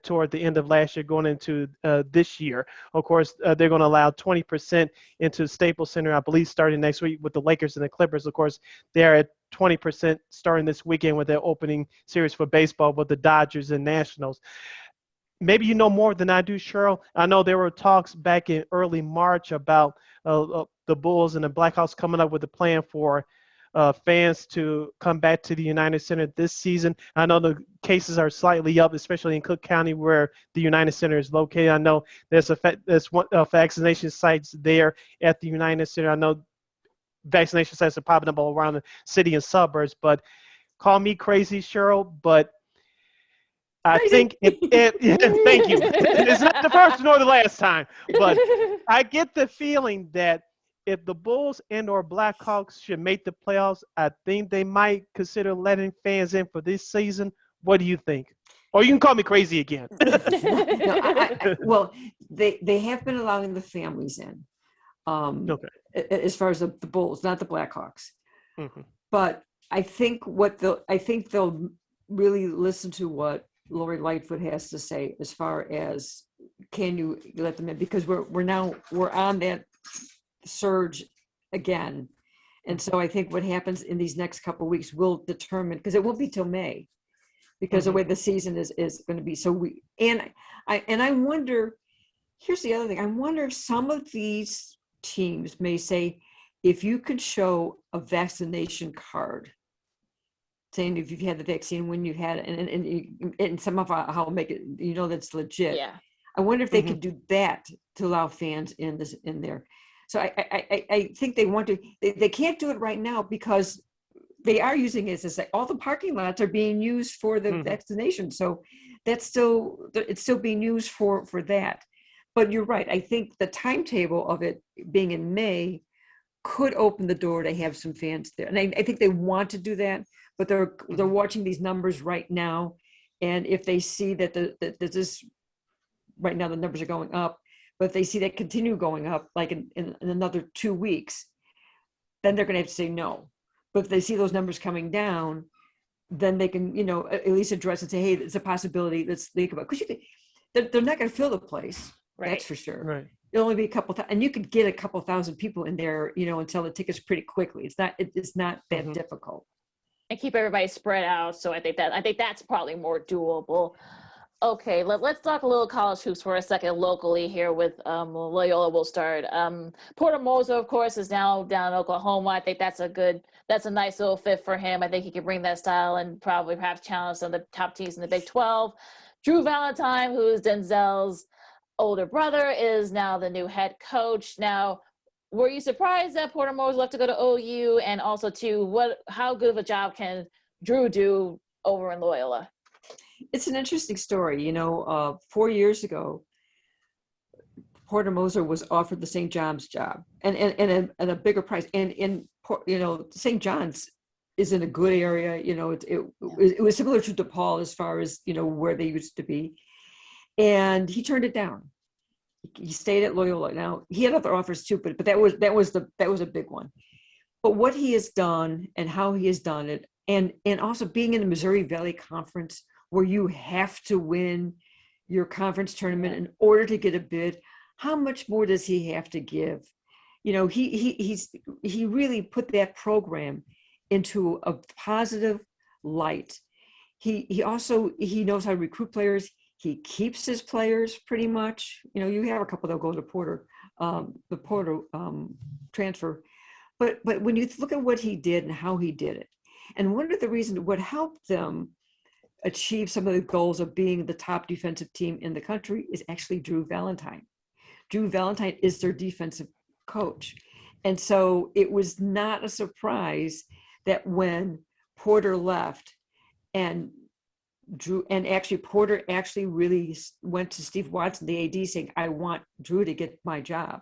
toward the end of last year going into this year. Of course, they're going to allow 20% into Staples Center, I believe, starting next week with the Lakers and the Clippers. Of course, they're at 20% starting this weekend with their opening series for baseball with the Dodgers and Nationals. Maybe you know more than I do, Cheryl. I know there were talks back in early March about the Bulls and the Blackhawks coming up with a plan for fans to come back to the United Center this season. I know the cases are slightly up, especially in Cook County where the United Center is located. I know there's vaccination sites there at the United Center. I know vaccination sites are popping up all around the city and suburbs, but call me crazy, Cheryl, but I think thank you. It's not the first nor the last time, but I get the feeling that if the Bulls and or Blackhawks should make the playoffs, I think they might consider letting fans in for this season. What do you think? Or you can call me crazy again.
Well, they have been allowing the families in. As far as the Bulls, not the Blackhawks. But I think they'll really listen to what Lori Lightfoot has to say as far as can you let them in, because we're on that surge again, and so I think what happens in these next couple of weeks will determine, because it won't be till May, because the way the season is going to be. So I wonder, here's the other thing, I wonder if some of these teams may say, if you could show a vaccination card saying if you've had the vaccine, when you've had it, and some of how make it, that's legit.
Yeah.
I wonder if they could do that to allow fans in there. So I think they want to. They can't do it right now because they are using it as all the parking lots are being used for the vaccination. So it's still being used for that. But you're right. I think the timetable of it being in May could open the door to have some fans there, and I think they want to do that. But they're watching these numbers right now, and if they see that that this right now the numbers are going up, but if they see that continue going up, like in another 2 weeks, then they're going to have to say no. But if they see those numbers coming down, then they can, at least address and say, hey, it's a possibility. Let's think about it. Because they're not going to fill the place.
Right.
That's for sure.
Right.
It'll only be a couple, and you could get a couple thousand people in there, and sell the tickets pretty quickly. It's not that difficult.
And keep everybody spread out. So I think that's probably more doable. Okay, let's talk a little college hoops for a second locally here with Loyola. We'll start. Porter Moser, of course, is now down in Oklahoma. I think that's a nice little fit for him. I think he can bring that style and probably perhaps challenge some of the top teams in the Big 12. Drew Valentine, who is Denzel's older brother, is now the new head coach. Now, were you surprised that Porter Moser left to go to OU? And also, too, how good of a job can Drew do over in Loyola?
It's an interesting story. 4 years ago, Porter Moser was offered the St. John's job and a bigger price. And St. John's is in a good area. It was similar to DePaul as far as, where they used to be. And he turned it down. He stayed at Loyola. Now he had other offers too, but that was a big one. But what he has done and how he has done it, and also being in the Missouri Valley Conference, where you have to win your conference tournament in order to get a bid, how much more does he have to give? He really put that program into a positive light. He knows how to recruit players. He keeps his players pretty much. You have a couple that'll go to the Porter transfer. But when you look at what he did and how he did it, and one of the reasons what helped them achieve some of the goals of being the top defensive team in the country is actually Drew Valentine. Drew Valentine is their defensive coach. And so it was not a surprise that when Porter left and Porter actually really went to Steve Watson, the AD, saying, I want Drew to get my job.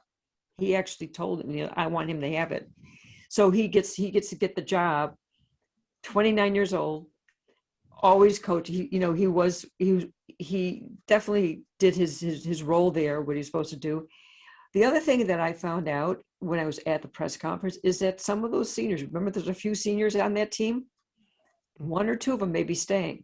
He actually told him, I want him to have it. So he gets to get the job, 29 years old, always coach. He definitely did his role there, what he's supposed to do. The other thing that I found out when I was at the press conference is that some of those seniors, remember there's a few seniors on that team, one or two of them may be staying.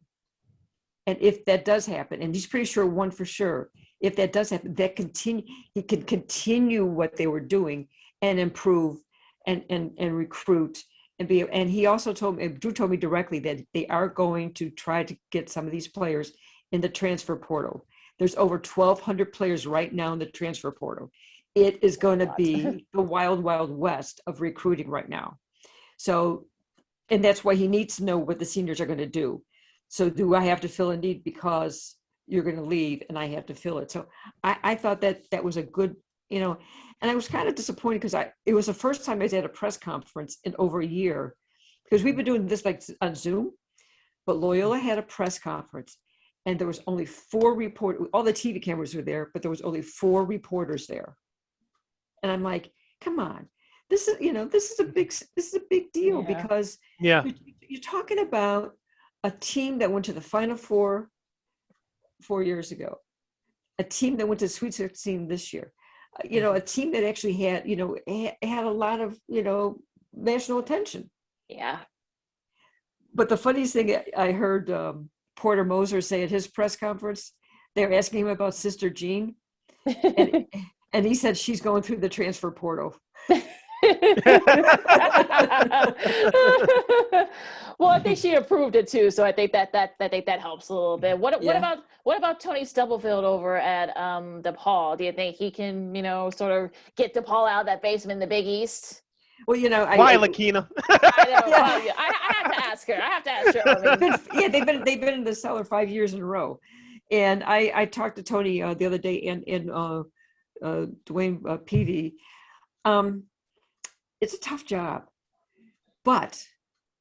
And if that does happen, and he's pretty sure one for sure, if that does happen, he can continue what they were doing and improve and recruit and he also told me, Drew told me directly that they are going to try to get some of these players in the transfer portal. There's over 1,200 players right now in the transfer portal. It is going to be the wild, wild west of recruiting right now. So, and that's why he needs to know what the seniors are going to do. So do I have to fill a need because you're going to leave and I have to fill it? So I thought that was a good, and I was kind of disappointed because it was the first time I was at a press conference in over a year, because we've been doing this like on Zoom, but Loyola had a press conference and there was only 4 reporters. All the TV cameras were there, but there was only 4 reporters there. And I'm like, come on, this is a big deal, because you're talking about a team that went to the Final Four 4 years ago, a team that went to Sweet 16 this year, a team that actually had, had a lot of, national attention.
Yeah.
But the funniest thing I heard Porter Moser say at his press conference, they were asking him about Sister Jean, and he said she's going through the transfer portal.
Well, I think she approved it too, so I think that helps a little bit. What about Tony Stubblefield over at DePaul? Do you think he can, sort of get DePaul out of that basement in the Big East?
Well,
why, Lakeena?
I know. Yeah. I have to ask her. I have to ask her.
They've been in the cellar 5 years in a row, and I talked to Tony the other day and Dwayne Peavy. It's a tough job, but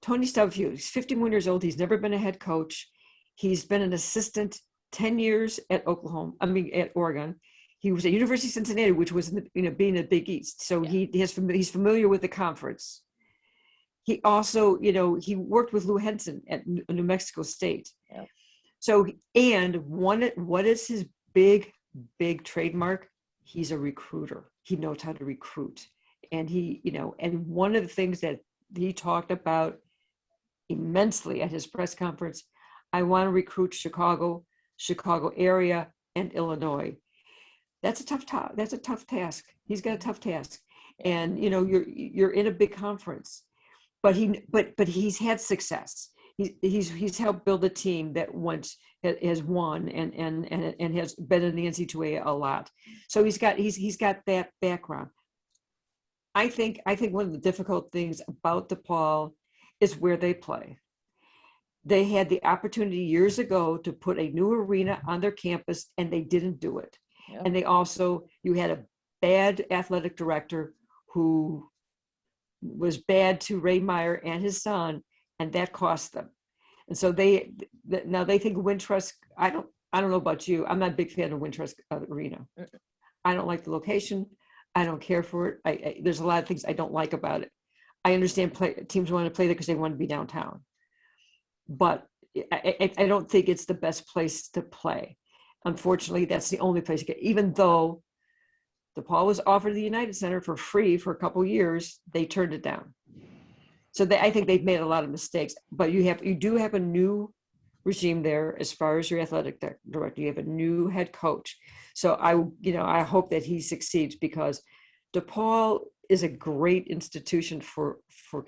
Tony Stubblefield, he's 51 years old. He's never been a head coach. He's been an assistant 10 years at at Oregon. He was at University of Cincinnati, which was being the Big East. So he's familiar with the conference. He also, he worked with Lou Henson at New Mexico State. Yep. So, and what is his big trademark? He's a recruiter. He knows how to recruit. And he, and one of the things that he talked about immensely at his press conference. I want to recruit Chicago area, and Illinois. That's a tough task. He's got a tough task, and you're in a big conference, but he's had success. He's helped build a team that once has won and has been in the NCAA a lot. So he's got that background. I think one of the difficult things about DePaul is where they play. They had the opportunity years ago to put a new arena on their campus, and they didn't do it. Yep. And you had a bad athletic director who was bad to Ray Meyer and his son, and that cost them. And so now they think Wintrust. I don't know about you. I'm not a big fan of Wintrust Arena. I don't like the location. I don't care for it. There's a lot of things I don't like about it. I understand teams want to play there because they want to be downtown, but I don't think it's the best place to play. Unfortunately, that's the only place to get. Even though DePaul was offered the United Center for free for a couple of years, they turned it down. So I think they've made a lot of mistakes. But you do have a new regime there as far as your athletic director. You have a new head coach. So I hope that he succeeds, because DePaul is a great institution for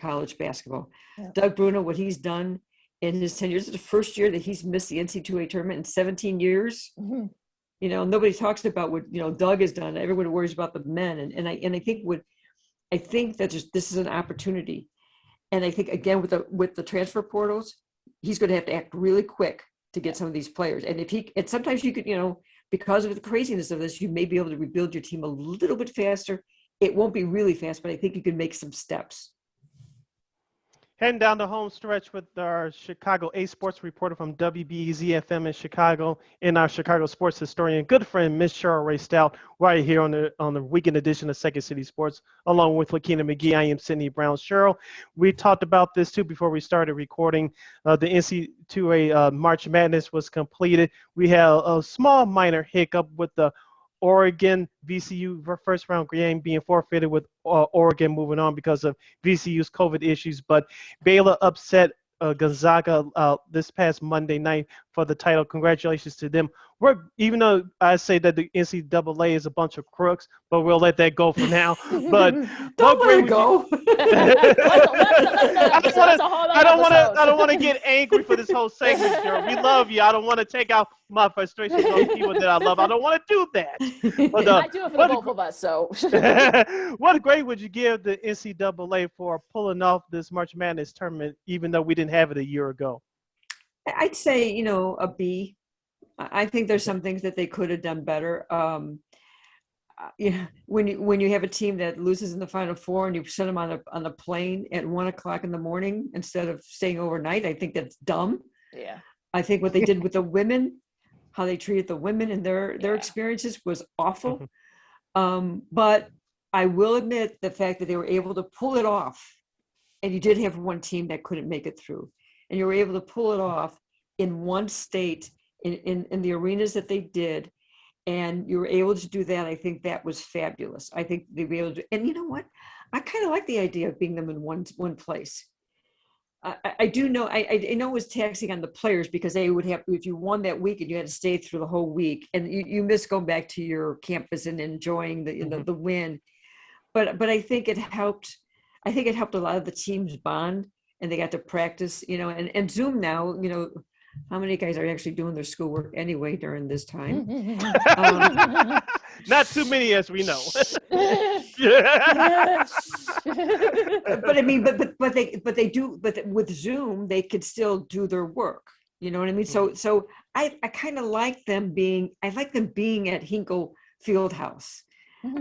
college basketball. Yeah. Doug Bruno, what he's done in his 10 years, it's the first year that he's missed the NCAA tournament in 17 years. Mm-hmm. Nobody talks about what Doug has done. Everyone worries about the men, and I think that this is an opportunity. And I think, again, with the transfer portals, he's going to have to act really quick to get some of these players. And sometimes you could, because of the craziness of this, you may be able to rebuild your team a little bit faster. It won't be really fast, but I think you can make some steps.
Heading down the home stretch with our Chicago A Sports reporter from WBEZ FM in Chicago, and our Chicago sports historian, good friend, Miss Cheryl Raye Stout, right here on the weekend edition of Second City Sports, along with Lakeena McGee. I am Sydney Brown. Cheryl, we talked about this too before we started recording. The NCAA March Madness was completed. We had a small minor hiccup with the Oregon VCU first round game being forfeited, with Oregon moving on because of VCU's COVID issues. But Baylor upset Gonzaga this past Monday night for the title. Congratulations to them. Even though I say that the NCAA is a bunch of crooks, but we'll let that go for now. But
don't let it go.
I don't want to get angry for this whole segment, Cheryl. We love you. I don't want to take out my frustrations on people that I love. I don't want to do that. But,
I do it for the both of us. So,
what grade would you give the NCAA for pulling off this March Madness tournament, even though we didn't have it a year ago?
I'd say, a B. I think there's some things that they could have done better. When you have a team that loses in the Final Four and you send them on a plane at 1:00 in the morning instead of staying overnight, I think that's dumb.
Yeah.
I think what they did with the women, how they treated the women and their experiences was awful. But I will admit the fact that they were able to pull it off, and you did have one team that couldn't make it through, and you were able to pull it off in one state in the arenas that they did, and you were able to do that. I think that was fabulous. I think they'd be able to, and you know what? I kind of like the idea of being them in one place. I do know, I know it was taxing on the players because they would have, if you won that week and you had to stay through the whole week, and you miss going back to your campus and enjoying the win. But I think it helped. I think it helped a lot of the teams bond, and they got to practice, and Zoom now, how many guys are actually doing their schoolwork anyway during this time?
Not too many, as we know.
But I mean, but they do. But with Zoom, they could still do their work. You know what I mean? So I kind of like them being. I like them being at Hinkle Fieldhouse. Mm-hmm.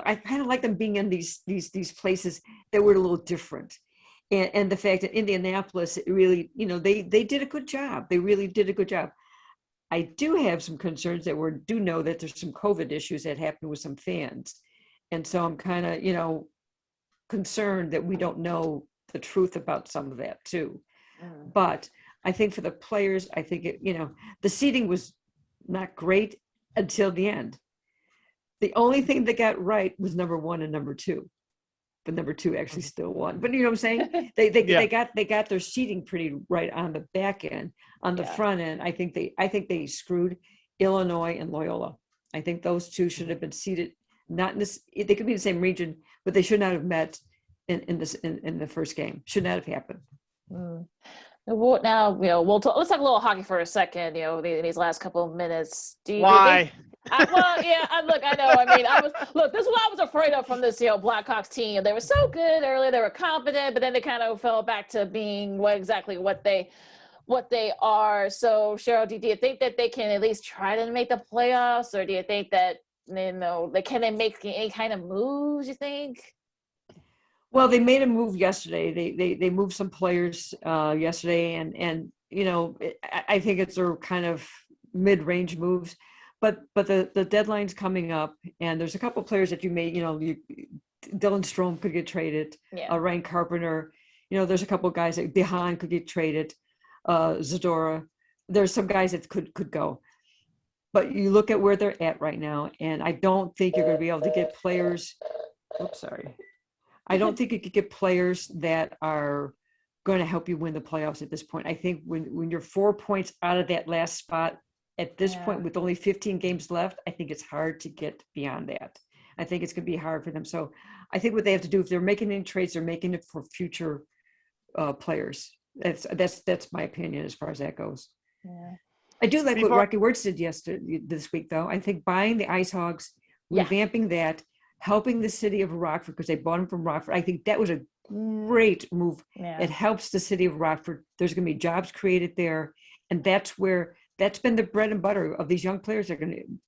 I kind of like them being in these places that were a little different. And the fact that Indianapolis, it really, they did a good job. They really did a good job. I do have some concerns that do know that there's some COVID issues that happened with some fans. And so I'm kind of, concerned that we don't know the truth about some of that too. Mm. But I think for the players, I think the seating was not great until the end. The only thing that got right was number 1 and number 2. but number 2 actually still won. But you know what I'm saying? They got their seating pretty right on the back end. On the front end, I think they screwed Illinois and Loyola. I think those 2 should have been seated not in this. They could be in the same region, but they should not have met in the first game. Should not have happened.
Well, now let's talk a little hockey for a second. In these last couple of minutes.
Why?
Look, I know. I mean, this is what I was afraid of from this, Blackhawks team. They were so good earlier. They were competent, but then they kind of fell back to being what they are. So, Cheryl, do you think that they can at least try to make the playoffs, or do you think that can they make any kind of moves? You think?
Well, they made a move yesterday. They moved some players yesterday, and I think it's their kind of mid-range moves. But the deadline's coming up, and there's a couple of players that you may, Dylan Strome could get traded. Ryan Carpenter. There's a couple of guys that Behan could get traded. Zadora. There's some guys that could go. But you look at where they're at right now, and I don't think you're going to be able to get players. Oops, sorry. I don't think you could get players that are going to help you win the playoffs at this point. I think when you're 4 points out of that last spot at this point with only 15 games left, I think it's hard to get beyond that. I think it's going to be hard for them. So I think what they have to do, if they're making any trades, they're making it for future players. That's my opinion as far as that goes. Yeah. I do like what Rocky Wirtz did this week, though. I think buying the Ice Hogs, revamping that, helping the city of Rockford, because they bought them from Rockford. I think that was a great move. Yeah. It helps the city of Rockford. There's going to be jobs created there. And that's been the bread and butter of these young players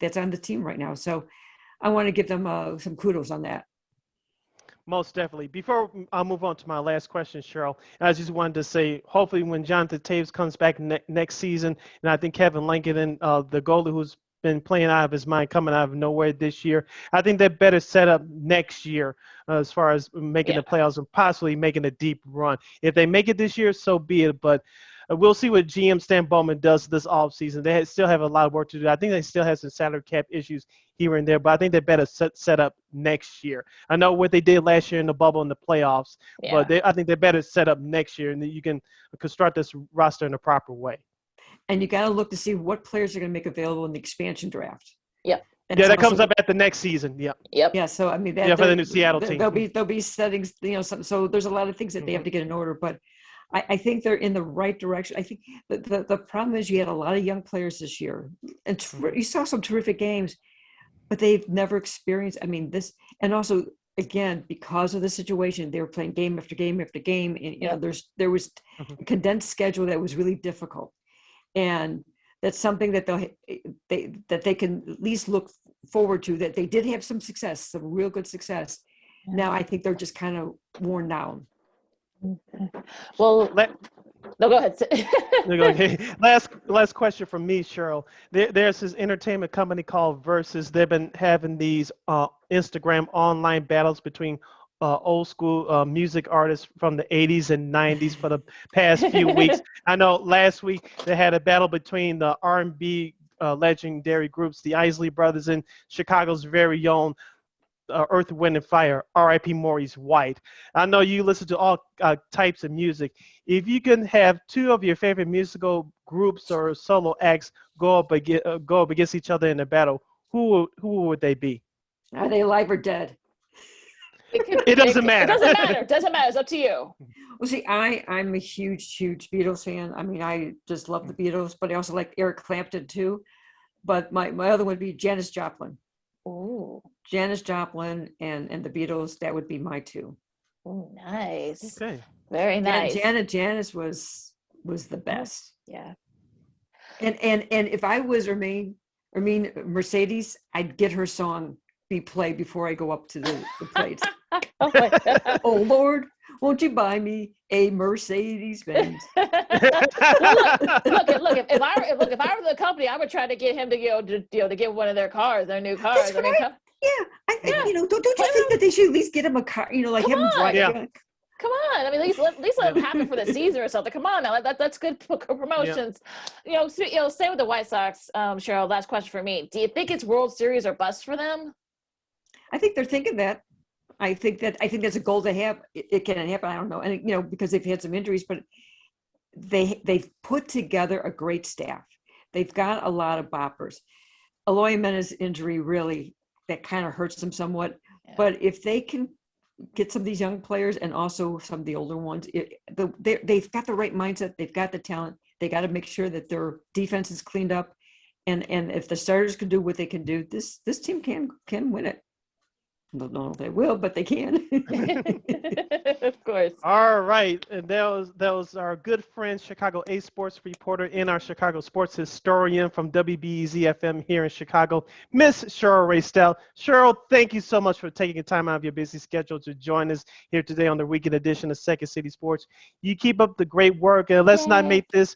that's on the team right now. So I want to give them some kudos on that.
Most definitely. Before I move on to my last question, Cheryl, I just wanted to say, hopefully when Jonathan Taves comes back next season, and I think Kevin Lankinen, the goalie who's been playing out of his mind, coming out of nowhere this year, I think they're better set up next year as far as making the playoffs and possibly making a deep run. If they make it this year, so be it. But we'll see what GM Stan Bowman does this offseason. They still have a lot of work to do. I think they still have some salary cap issues here and there, but I think they better set up next year. I know what they did last year in the bubble in the playoffs, but I think they better set up next year, and then you can construct this roster in a proper way. And
you got to look to see what players are going to make available in the expansion draft.
Yep.
And that comes up at the next season. Yep.
Yeah. So I mean,
for the new Seattle team,
there'll be settings. So there's a lot of things that they have to get in order, but I think they're in the right direction. I think the problem is you had a lot of young players this year, and you saw some terrific games, but they've never experienced. I mean, this, and also again because of the situation, they were playing game after game after game, and there was a condensed schedule that was really difficult. And that's something that they can at least look forward to, that they did have some success, some real good success. Now I think they're just kind of worn down.
Well, no, go ahead.
Okay. Last question from me, Cheryl. There's this entertainment company called Versus. They've been having these Instagram online battles between old school music artists from the 80s and 90s for the past few weeks. I know last week they had a battle between the R&B legendary groups, the Isley Brothers, and Chicago's very own Earth, Wind, and Fire, R.I.P. Maurice White. I know you listen to all types of music. If you can have two of your favorite musical groups or solo acts go up against each other in a battle, who would they be?
Are they alive or dead?
It doesn't matter.
It doesn't matter. It's up to you.
Well, see, I'm a huge Beatles fan. I mean, I just love the Beatles, but I also like Eric Clapton too. But my other would be Janis Joplin.
Oh,
Janis Joplin and the Beatles. That would be my two.
Oh, nice.
Okay.
Very nice.
Janis was the best.
Yeah.
And if I was Mercedes, I'd get her song be played before I go up to the plate.
Oh, my God.
Oh Lord, won't you buy me a Mercedes Benz?
Look, if I were the company, I would try to get him to get one of their cars, their new cars.
That's right. Don't you think that they should at least get him a car? Like have him drive.
Yeah.
Come on, I mean, at least let it happen for the season or something. Come on now, that's good promotions. Yeah. Stay with the White Sox, Cheryl. Last question for me: do you think it's World Series or bust for them?
I think they're thinking that. I think that's a goal to have. It can happen. I don't know, and because they've had some injuries, but they've put together a great staff. They've got a lot of boppers. Eloy Jimenez's injury really that kind of hurts them somewhat. Yeah. But if they can get some of these young players and also some of the older ones, they've got the right mindset. They've got the talent. They got to make sure that their defense is cleaned up. And if the starters can do what they can do, this team can win it. I don't know if they will, but they can.
Of course.
All right. And that was our good friend, Chicago A Sports reporter and our Chicago sports historian from WBEZ FM here in Chicago, Miss Cheryl Raye Stout. Cheryl, thank you so much for taking time out of your busy schedule to join us here today on the weekend edition of Second City Sports. You keep up the great work, and let's not make this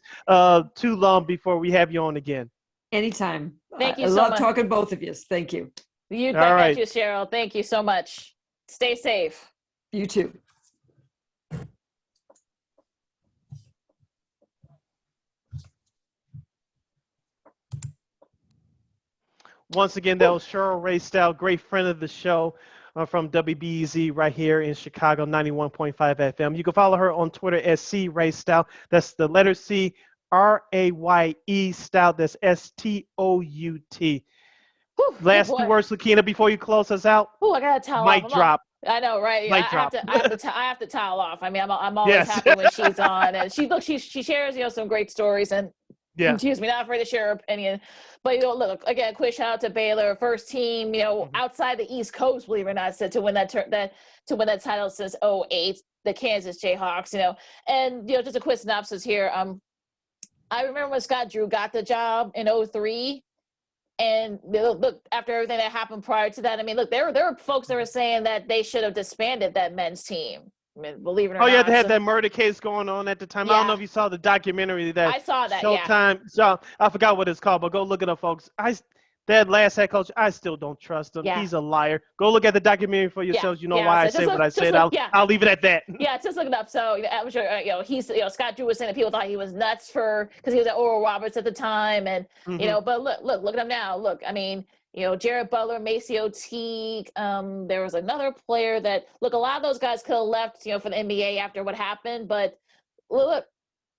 too long before we have you on again.
Anytime.
Thank you
I
so
love
much.
talking to both of you. Thank you.
You got you, Cheryl. Thank you so much. Stay safe.
You too.
Once again, that was Cheryl Raye Stout, great friend of the show from WBEZ right here in Chicago, 91.5 FM. You can follow her on Twitter at C Raye Stout. That's the letter C, R-A-Y-E Stout. That's S-T-O-U-T. Last two words, Lakeena, before you close us out.
Oh, I got to towel
Mic
off.
drop.
I know, right?
Mic drop.
I have to towel off. I mean, I'm always happy when she's on, and she shares some great stories, and excuse me, not afraid to share her opinion. But look again, quick shout out to Baylor, first team, outside the East Coast, believe it or not, to win that title since 2008, the Kansas Jayhawks, and just a quick synopsis here. I remember when Scott Drew got the job in 2003. And look, after everything that happened prior to that, I mean, look, there were folks that were saying that they should have disbanded that men's team. I mean, believe it or not.
Oh, yeah, they had that murder case going on at the time. Yeah. I don't know if you saw the documentary that
I saw that,
Showtime. Yeah. So I forgot what it's called, but go look it up, folks. That last head coach, I still don't trust him. Yeah. He's a liar. Go look at the documentary for yourselves. You know why I say what I said. I'll leave it at that.
Yeah, just look it up. So I'm sure Scott Drew was saying that people thought he was nuts because he was at Oral Roberts at the time, and but look at him now. Look, I mean, Jared Butler, Maceo Teague. There was another player that a lot of those guys could have left, for the NBA after what happened, but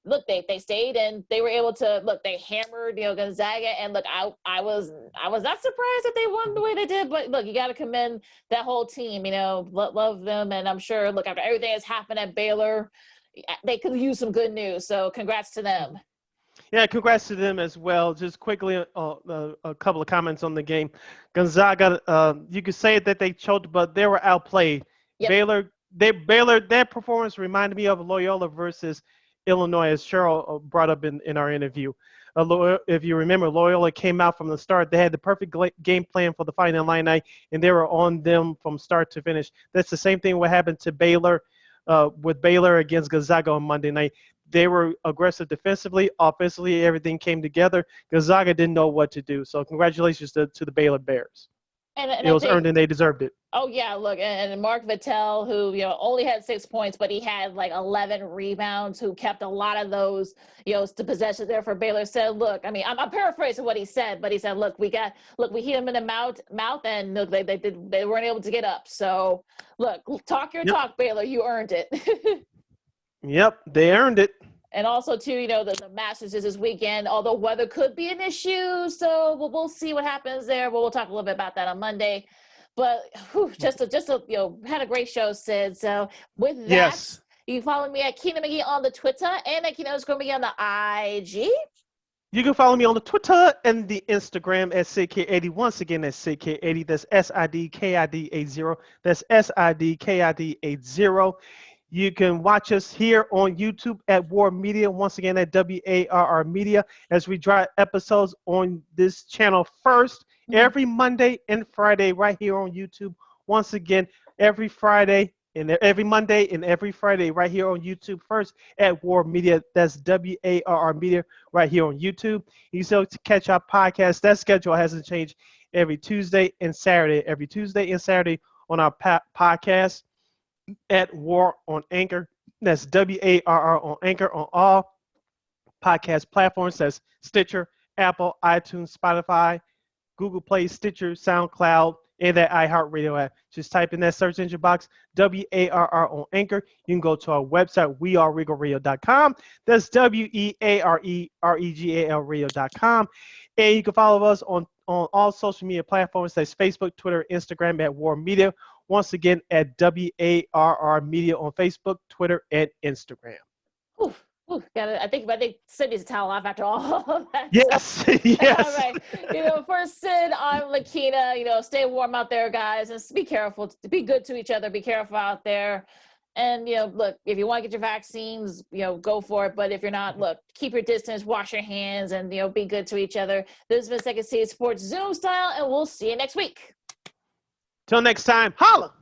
look, they stayed and they were able to they hammered, Gonzaga, and I was not surprised that they won the way they did, but look, you got to commend that whole team, love them. And I'm sure, after everything that's happened at Baylor, they could use some good news. So congrats to them.
Yeah, congrats to them as well. Just quickly, a couple of comments on the game. Gonzaga, you could say that they choked, but they were outplayed. Yep. Baylor, their performance reminded me of Loyola versus Illinois, as Cheryl brought up in our interview. If you remember, Loyola came out from the start. They had the perfect game plan for the Fighting Illini, and they were on them from start to finish. That's the same thing what happened to Baylor with Baylor against Gonzaga on Monday night. They were aggressive defensively, offensively, everything came together. Gonzaga didn't know what to do. So congratulations to the Baylor Bears.
And
it was earned and they deserved it.
Oh, yeah, look, and Mark Vitale, who, only had 6 points, but he had 11 rebounds, who kept a lot of those, the possessions there for Baylor, said, look, I mean, I'm paraphrasing what he said, but he said, look, we hit him in the mouth, and look, they weren't able to get up. So, look, talk your talk, Baylor, you earned it.
Yep, they earned it.
And also, too, the Masters is this weekend, although weather could be an issue. So we'll see what happens there. But we'll talk a little bit about that on Monday. But just had a great show, Sid. So with that, you can follow me at Keena McGee on the Twitter and at Keena McGee on the IG.
You can follow me on the Twitter and the Instagram at SidKid80. Once again, that's SidKid80. That's SIDKID80. That's SIDKID80. You can watch us here on YouTube at War Media, once again at WARR Media, as we drop episodes on this channel first every Monday and Friday right here on YouTube. Once again, every Friday and every Monday and every Friday right here on YouTube first at War Media. That's WARR Media right here on YouTube. You still catch our podcast. That schedule hasn't changed every Tuesday and Saturday. Every Tuesday and Saturday on our podcast at War on Anchor. That's WARR on Anchor on all podcast platforms. That's Stitcher, Apple, iTunes, Spotify, Google Play, Stitcher, SoundCloud, and that iHeartRadio app. Just type in that search engine box, WARR on Anchor. You can go to our website, weareregalradio.com. That's WEAREREGAL radio.com. And you can follow us on all social media platforms. That's Facebook, Twitter, Instagram at War Media. Once again, at WARR Media on Facebook, Twitter, and Instagram.
I think Sid needs a towel off after all of that.
Yes,
So,
yes.
all right. For Sid, I'm Lakeena. Stay warm out there, guys, and be careful. Be good to each other. Be careful out there. And, look, if you want to get your vaccines, go for it. But if you're not, look, keep your distance, wash your hands, and, be good to each other. This has been Second City Sports Zoom style, and we'll see you next week.
Till next time, holla!